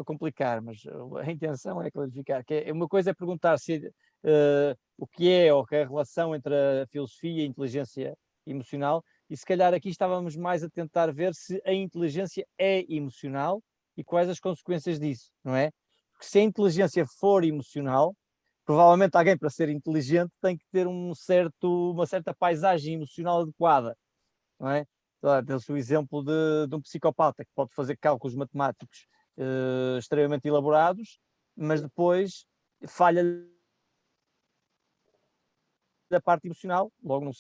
complicar, mas a intenção é clarificar. Uma coisa é perguntar se o que é ou que é a relação entre a filosofia e a inteligência emocional, e se calhar aqui estávamos mais a tentar ver se a inteligência é emocional e quais as consequências disso, não é? Porque se a inteligência for emocional, provavelmente alguém para ser inteligente tem que ter uma certa paisagem emocional adequada, não é? Deu-se o exemplo de um psicopata que pode fazer cálculos matemáticos extremamente elaborados, mas depois falha da parte emocional, logo não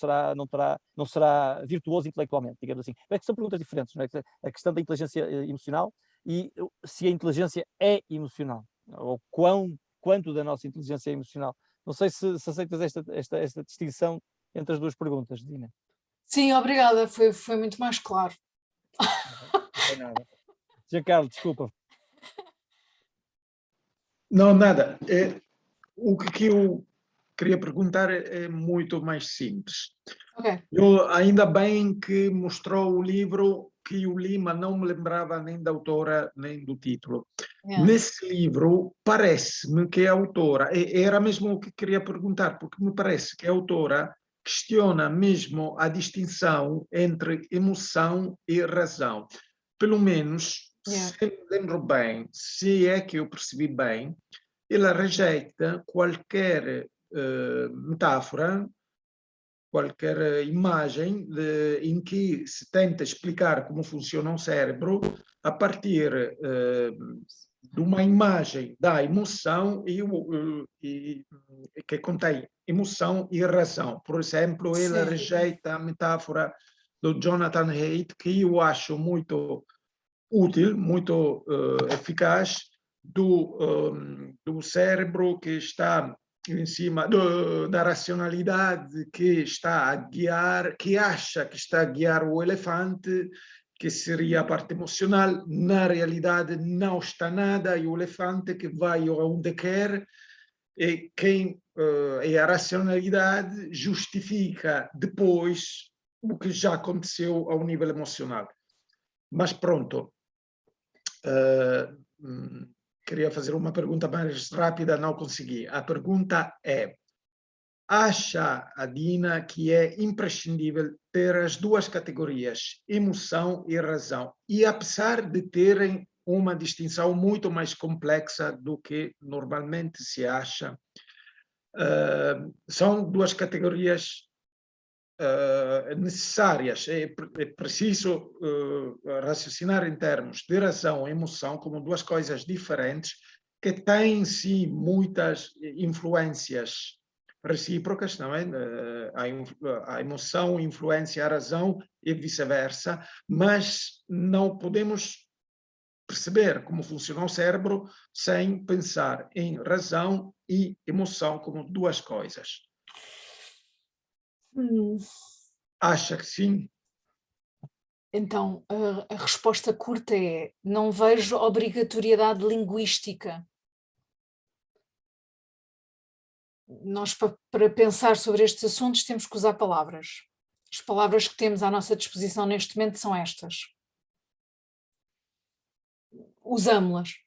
será virtuoso intelectualmente, digamos assim. É que são perguntas diferentes, não é? A questão da inteligência emocional e se a inteligência é emocional, ou quanto da nossa inteligência é emocional. Não sei se aceitas esta distinção entre as duas perguntas, Dina. Sim, obrigada, foi muito mais claro. Não tem nada. Giancarlo, desculpa. Não, nada. O que eu queria perguntar é muito mais simples. Okay. Eu, ainda bem que mostrou o livro que eu li, mas não me lembrava nem da autora, nem do título. Nesse livro, parece-me que a autora, era mesmo o que queria perguntar, porque me parece que a autora questiona mesmo a distinção entre emoção e razão. Pelo menos, se me lembro bem, se é que eu percebi bem, ela rejeita qualquer metáfora, qualquer imagem em que se tenta explicar como funciona um cérebro a partir de uma imagem da emoção que contém emoção e razão. Por exemplo, ela rejeita a metáfora do Jonathan Haidt, que eu acho muito útil, muito eficaz, do cérebro que está em cima da racionalidade que está a guiar, que acha que está a guiar o elefante, que seria a parte emocional. Na realidade não está nada, e o elefante que vai onde quer, e a racionalidade justifica depois o que já aconteceu ao nível emocional. Mas pronto, queria fazer uma pergunta mais rápida, não consegui. A pergunta é: acha a Dina que é imprescindível ter as duas categorias, emoção e razão, e apesar de terem uma distinção muito mais complexa do que normalmente se acha, são duas categorias necessárias. É preciso raciocinar em termos de razão e emoção como duas coisas diferentes que têm, sim, muitas influências recíprocas, não é? A emoção influencia a razão e vice-versa, mas não podemos perceber como funciona o cérebro sem pensar em razão e emoção como duas coisas. Acha que sim? Então, a resposta curta é: não vejo obrigatoriedade linguística. Nós, para pensar sobre estes assuntos, temos que usar palavras. As palavras que temos à nossa disposição neste momento são estas. Usámo-las.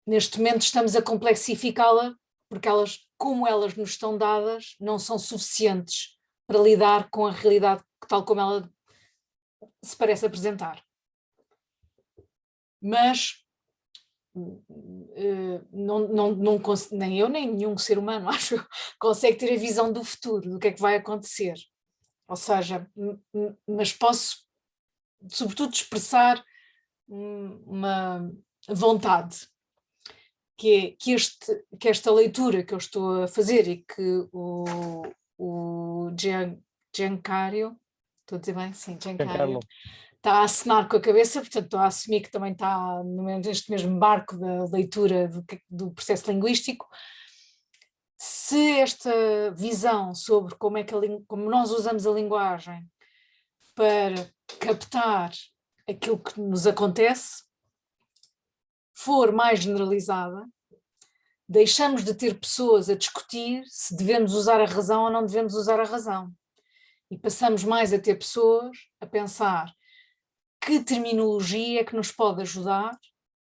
Neste momento estamos a complexificá-la, porque elas, como elas nos estão dadas, não são suficientes para lidar com a realidade tal como ela se parece apresentar. Mas nem eu nem nenhum ser humano, acho, consegue ter a visão do futuro, do que é que vai acontecer. Ou seja, mas posso, sobretudo, expressar uma vontade, que esta leitura que eu estou a fazer e que o Giancarlo, estou a dizer bem? Sim, Giancarlo, está a acenar com a cabeça, portanto estou a assumir que também está neste mesmo barco da leitura do processo linguístico. Se esta visão sobre como nós usamos a linguagem para captar aquilo que nos acontece for mais generalizada, deixamos de ter pessoas a discutir se devemos usar a razão ou não devemos usar a razão. E passamos mais a ter pessoas a pensar que terminologia é que nos pode ajudar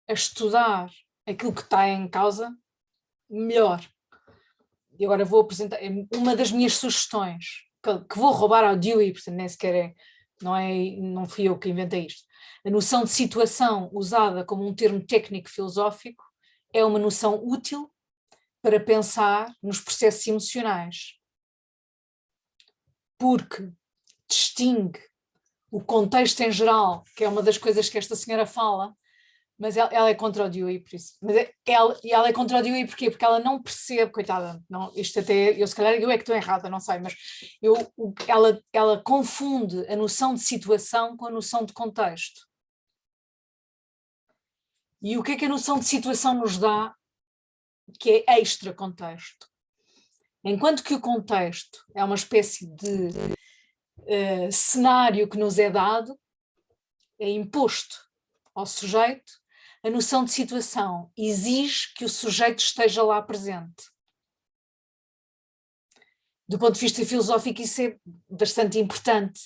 a estudar aquilo que está em causa melhor. E agora vou apresentar uma das minhas sugestões, que vou roubar ao Dewey, portanto nem sequer não fui eu que inventei isto. A noção de situação usada como um termo técnico-filosófico é uma noção útil para pensar nos processos emocionais, porque distingue o contexto em geral, que é uma das coisas que esta senhora fala, mas ela é contra o Dewey, por isso. Ela é contra o Dewey porquê? Porque ela não percebe, coitada, isto até, eu se calhar eu é que estou errada, não sei, mas ela confunde a noção de situação com a noção de contexto. E o que é que a noção de situação nos dá, que é extra contexto? Enquanto que o contexto é uma espécie de cenário que nos é dado, é imposto ao sujeito, a noção de situação exige que o sujeito esteja lá presente. Do ponto de vista filosófico isso é bastante importante,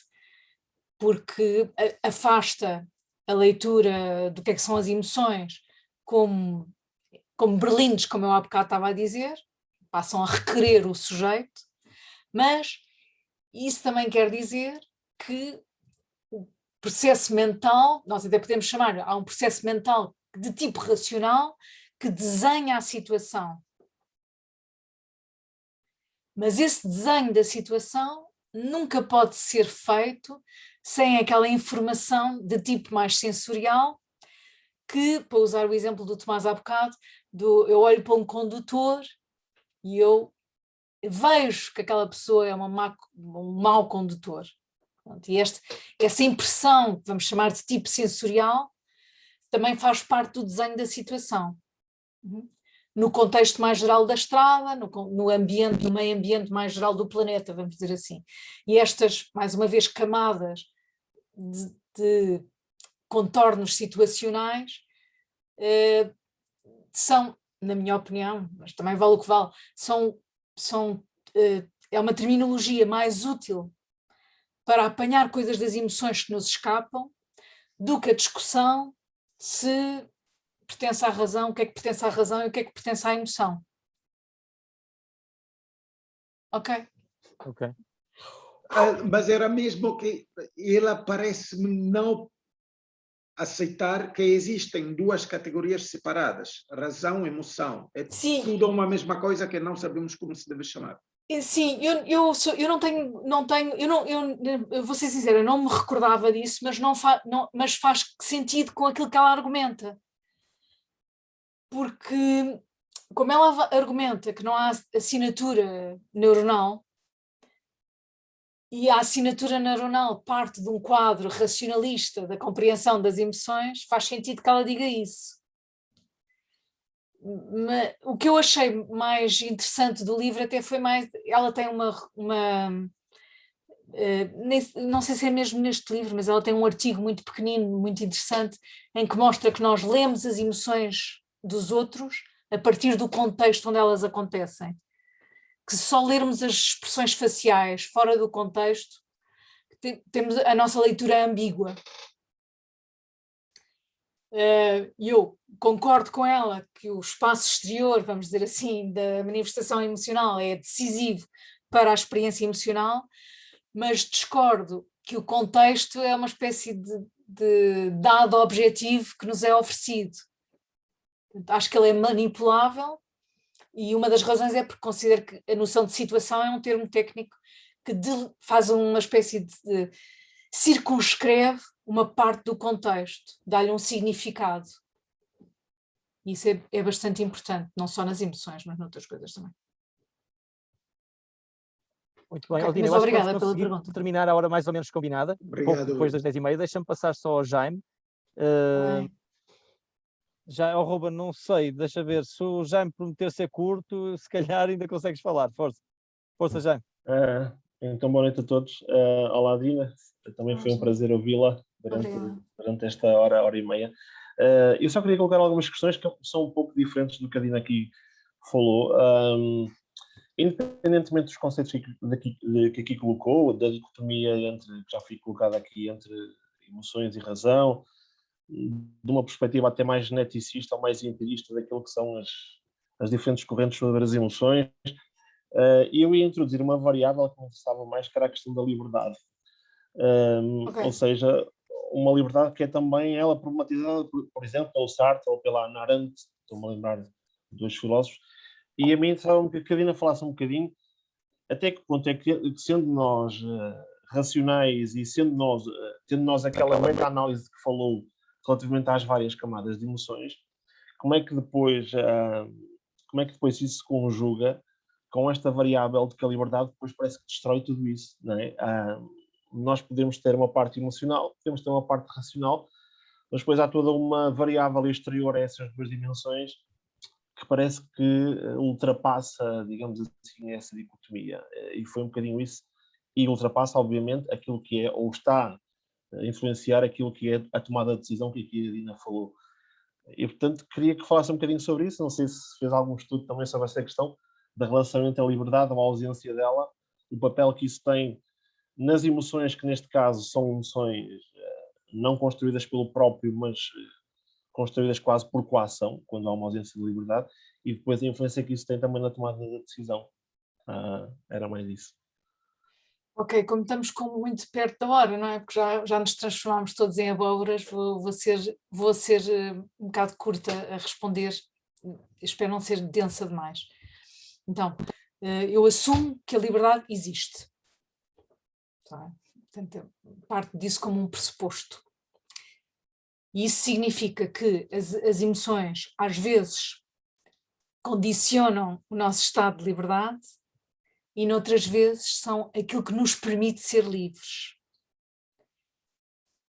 porque afasta a leitura do que é que são as emoções como berlindes, como eu há bocado estava a dizer, passam a requerer o sujeito, mas isso também quer dizer que o processo mental, nós até podemos chamar, há um processo mental de tipo racional que desenha a situação. Mas esse desenho da situação nunca pode ser feito sem aquela informação de tipo mais sensorial que, para usar o exemplo do Tomás há bocado, eu olho para um condutor e eu vejo que aquela pessoa é um mau condutor. E essa impressão, que vamos chamar de tipo sensorial, também faz parte do desenho da situação. No contexto mais geral da estrada, no meio ambiente mais geral do planeta, vamos dizer assim. E estas, mais uma vez, camadas de contornos situacionais são, na minha opinião, mas também vale o que vale, é uma terminologia mais útil para apanhar coisas das emoções que nos escapam do que a discussão se pertence à razão, o que é que pertence à razão e o que é que pertence à emoção. Ok? Ok. Mas era mesmo que ela parece-me não aceitar que existem duas categorias separadas, razão e emoção. É Sim. Tudo uma mesma coisa que não sabemos como se deve chamar. Sim, eu vou ser sincera, eu não me recordava disso, mas faz sentido com aquilo que ela argumenta. Porque como ela argumenta que não há assinatura neuronal, e a assinatura neuronal parte de um quadro racionalista da compreensão das emoções, faz sentido que ela diga isso. Mas o que eu achei mais interessante do livro até foi mais, ela tem não sei se é mesmo neste livro, mas ela tem um artigo muito pequenino, muito interessante, em que mostra que nós lemos as emoções dos outros a partir do contexto onde elas acontecem. Que se só lermos as expressões faciais fora do contexto, temos a nossa leitura ambígua. E eu concordo com ela que o espaço exterior, vamos dizer assim, da manifestação emocional é decisivo para a experiência emocional, mas discordo que o contexto é uma espécie de dado objetivo que nos é oferecido. Acho que ele é manipulável, e uma das razões é porque considero que a noção de situação é um termo técnico que faz uma espécie de circunscreve uma parte do contexto, dá-lhe um significado. Isso é bastante importante, não só nas emoções, mas noutras coisas também. Muito bem, Okay, Aldina, mas eu acho que obrigada vamos pela conseguir pergunta. terminar a hora mais ou menos combinada, pouco depois das 10h30. Deixa-me passar só ao Jaime. Já ao Ruben, não sei, deixa ver, se o Jaime prometer ser curto, se calhar ainda consegues falar. Força Jaime. Então, boa noite a todos. Olá, Dina, também foi um prazer ouvi-la durante esta hora e meia. Eu só queria colocar algumas questões que são um pouco diferentes do que a Dina aqui falou. Independentemente dos conceitos que aqui colocou, da dicotomia que já foi colocada aqui entre emoções e razão, de uma perspectiva até mais geneticista ou mais empirista daquilo que são as diferentes correntes sobre as emoções, eu ia introduzir uma variável que me interessava mais, que era a questão da liberdade. Ou seja, uma liberdade que é também ela problematizada, por exemplo, pelo Sartre ou pela Hannah Arendt, estou-me a lembrar de dois filósofos, e a mim interessava que a Dina falasse um bocadinho até que ponto é que sendo nós racionais e tendo nós aquela meta-análise que falou relativamente às várias camadas de emoções, como é que depois isso se conjuga com esta variável de que a liberdade depois parece que destrói tudo isso, não é? Nós podemos ter uma parte emocional, podemos ter uma parte racional, mas depois há toda uma variável exterior a essas duas dimensões que parece que ultrapassa, digamos assim, essa dicotomia. E foi um bocadinho isso, e ultrapassa, obviamente, aquilo que é, ou está a influenciar aquilo que é a tomada de decisão que aqui a Dina falou. E, portanto, queria que falasse um bocadinho sobre isso, não sei se fez algum estudo também sobre essa questão da relação entre a liberdade ou a ausência dela, o papel que isso tem nas emoções, que neste caso são emoções não construídas pelo próprio, mas construídas quase por coação, quando há uma ausência de liberdade, e depois a influência que isso tem também na tomada da decisão. Era mais isso. Ok, como estamos muito perto da hora, não é? Porque já nos transformámos todos em abóboras, vou ser um bocado curta a responder, espero não ser densa demais. Então, eu assumo que a liberdade existe. Tá? Portanto, parte disso como um pressuposto. E isso significa que as emoções, às vezes, condicionam o nosso estado de liberdade e, noutras vezes, são aquilo que nos permite ser livres.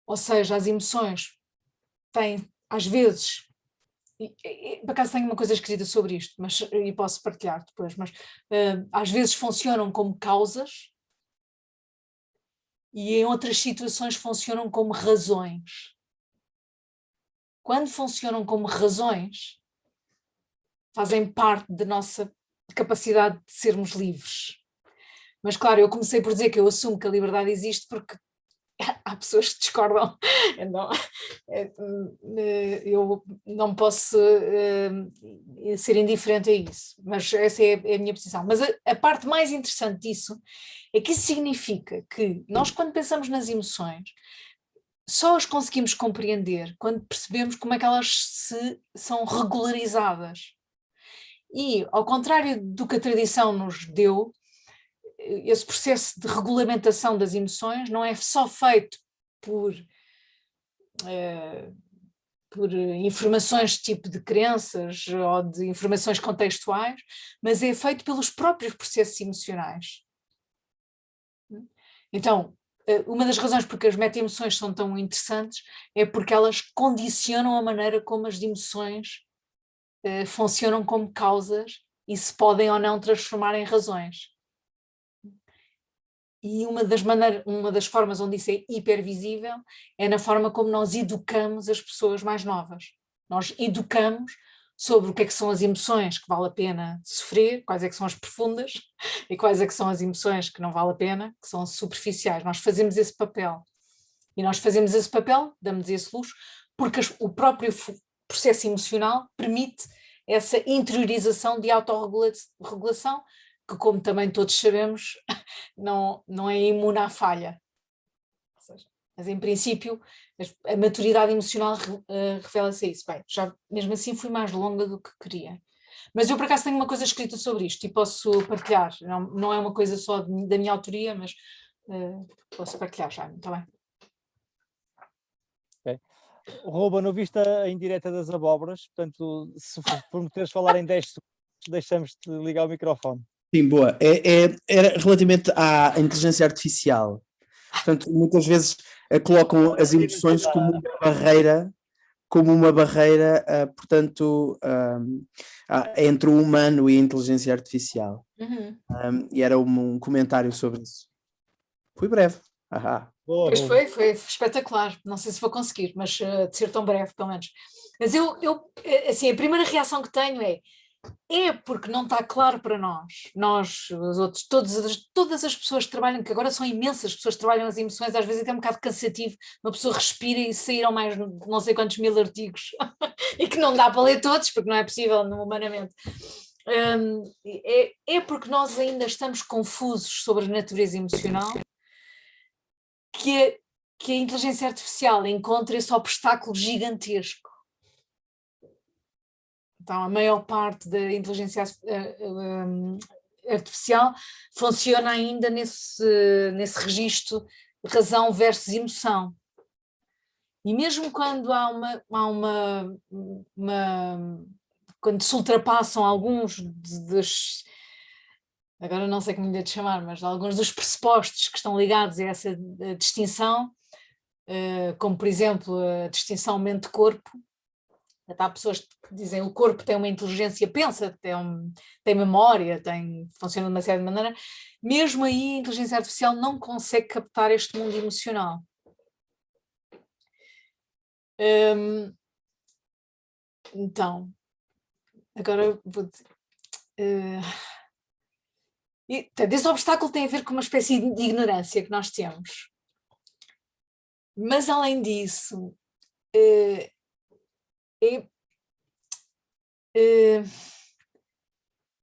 Ou seja, as emoções têm, às vezes, por acaso tenho uma coisa escrita sobre isto, e posso partilhar depois, mas às vezes funcionam como causas e em outras situações funcionam como razões. Quando funcionam como razões, fazem parte da nossa capacidade de sermos livres. Mas claro, eu comecei por dizer que eu assumo que a liberdade existe porque há pessoas que discordam. Então, eu não posso ser indiferente a isso, mas essa é a minha posição. Mas a parte mais interessante disso é que isso significa que nós, quando pensamos nas emoções, só as conseguimos compreender quando percebemos como é que elas são regularizadas. E, ao contrário do que a tradição nos deu, esse processo de regulamentação das emoções não é só feito por informações de tipo de crenças ou de informações contextuais, mas é feito pelos próprios processos emocionais. Então, uma das razões porque as meta-emoções são tão interessantes é porque elas condicionam a maneira como as emoções funcionam como causas e se podem ou não transformar em razões. E uma das formas onde isso é hipervisível é na forma como nós educamos as pessoas mais novas. Nós educamos sobre o que é que são as emoções que vale a pena sofrer, quais é que são as profundas e quais é que são as emoções que não vale a pena, que são superficiais. Nós fazemos esse papel. E nós fazemos esse papel, damos esse luxo, porque o próprio processo emocional permite essa interiorização de autorregulação, que, como também todos sabemos, não é imune à falha. Ou seja, mas, em princípio, a maturidade emocional revela-se isso. Bem, já mesmo assim fui mais longa do que queria. Mas eu, por acaso, tenho uma coisa escrita sobre isto e posso partilhar. Não é uma coisa só da minha autoria, mas posso partilhar já, está bem? Okay. Ruben, não viste a indireta das abóboras? Portanto, se prometeres falar em 10 segundos, deixamos-te ligar o microfone. Sim, boa. Era relativamente à inteligência artificial. Portanto, muitas vezes colocam as emoções como uma barreira, portanto, entre o humano e a inteligência artificial. E era um comentário sobre isso. Fui breve. Boa, pois foi espetacular. Não sei se vou conseguir, mas de ser tão breve, pelo menos. Mas eu assim, a primeira reação que tenho é porque não está claro para nós, os outros, todas as pessoas que trabalham, que agora são imensas pessoas que trabalham as emoções, às vezes é até um bocado cansativo, uma pessoa respira e saíram mais não sei quantos mil artigos, e que não dá para ler todos, porque não é possível humanamente. É porque nós ainda estamos confusos sobre a natureza emocional, que a inteligência artificial encontra esse obstáculo gigantesco. Então, a maior parte da inteligência artificial funciona ainda nesse registro de razão versus emoção. E mesmo quando quando se ultrapassam alguns dos, agora não sei como lhe de chamar, mas alguns dos pressupostos que estão ligados a essa distinção, como por exemplo a distinção mente-corpo. Há pessoas que dizem que o corpo tem uma inteligência, pensa, tem memória, funciona de uma certa maneira. Mesmo aí a inteligência artificial não consegue captar este mundo emocional. Então, agora vou dizer... esse obstáculo tem a ver com uma espécie de ignorância que nós temos. Mas além disso...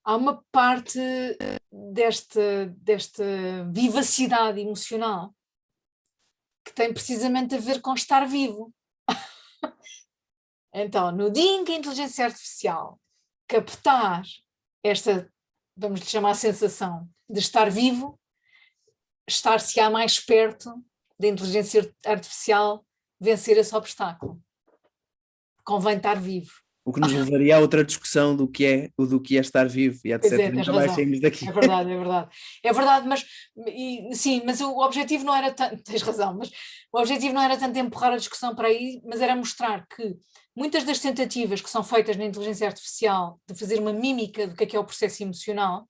há uma parte desta vivacidade emocional que tem precisamente a ver com estar vivo. Então, no dia em que a inteligência artificial captar esta, vamos lhe chamar, sensação de estar vivo, estar-se-á mais perto da inteligência artificial vencer esse obstáculo. Convém estar vivo. O que nos levaria a outra discussão do que é estar vivo e etc. Nunca mais saímos daqui. É verdade. É verdade, mas sim, mas o objetivo não era tanto, tens razão, mas o objetivo não era tanto empurrar a discussão para aí, mas era mostrar que muitas das tentativas que são feitas na inteligência artificial de fazer uma mímica do que é o processo emocional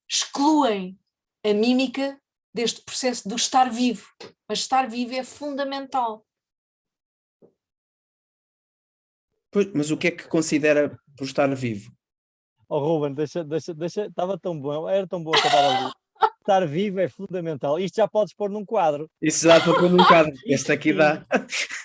excluem a mímica deste processo do estar vivo. Mas estar vivo é fundamental. Pois, mas o que é que considera por estar vivo? Oh, Ruben, deixa, estava tão bom, era tão bom acabar ali. Estar vivo é fundamental. Isto já podes pôr num quadro. Isso dá para pôr num quadro. Este aqui dá.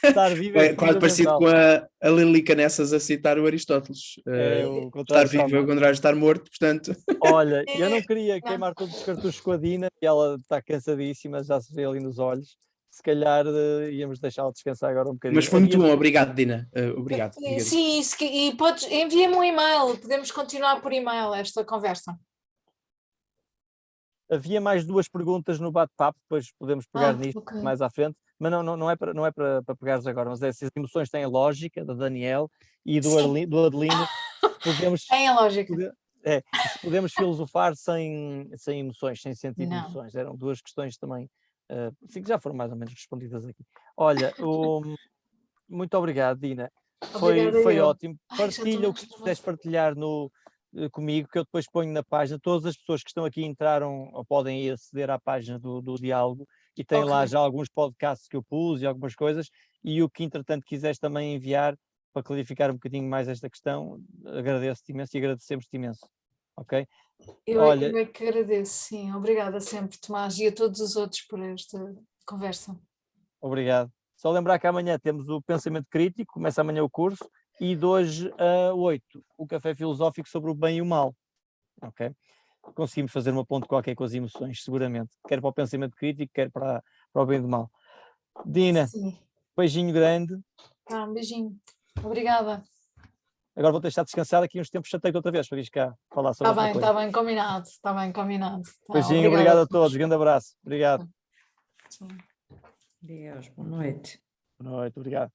Estar vivo é quase parecido com a Lilica Nessas a citar o Aristóteles. Estar vivo é o contrário de estar morto, portanto. Olha, eu não queria queimar todos os cartuchos com a Dina, e ela está cansadíssima, já se vê ali nos olhos. Se calhar íamos deixá-la descansar agora um bocadinho. Mas foi muito bom, obrigado, Dina. Obrigado. Sim, e envia-me um e-mail, podemos continuar por e-mail esta conversa. Havia mais 2 perguntas no bate-papo, depois podemos pegar nisto mais à frente, mas não é para pegares agora, mas se as emoções têm lógica, da Daniel e do Adelino, podemos... Tem a lógica. Se podemos filosofar sem emoções, sem sentir Não. emoções. Eram duas questões também, que já foram mais ou menos respondidas aqui. Olha, muito obrigado, Dina. Foi ótimo. Partilha o que puderes partilhar comigo, que eu depois ponho na página. Todas as pessoas que estão aqui entraram ou podem ir aceder à página do Diálogo e tem lá já alguns podcasts que eu pus e algumas coisas, e o que entretanto quiseres também enviar para clarificar um bocadinho mais esta questão, agradeço-te imenso e agradecemos-te imenso. Ok? Eu é que agradeço, sim. Obrigada sempre, Tomás, e a todos os outros por esta conversa. Obrigado. Só lembrar que amanhã temos o Pensamento Crítico, começa amanhã o curso, e de hoje a 8, o Café Filosófico sobre o bem e o mal. Ok? Conseguimos fazer uma ponte qualquer com as emoções, seguramente. Quer para o pensamento crítico, quer para o bem e o mal. Dina, beijinho grande. Um beijinho. Obrigada. Agora vou deixar descansar aqui uns tempos, chatei-te outra vez para vir cá falar sobre outra coisa. Está bem combinado. Está bem combinado. Beijinho, obrigado a todos. Grande abraço. Obrigado. Deus, boa noite. Boa noite, obrigado.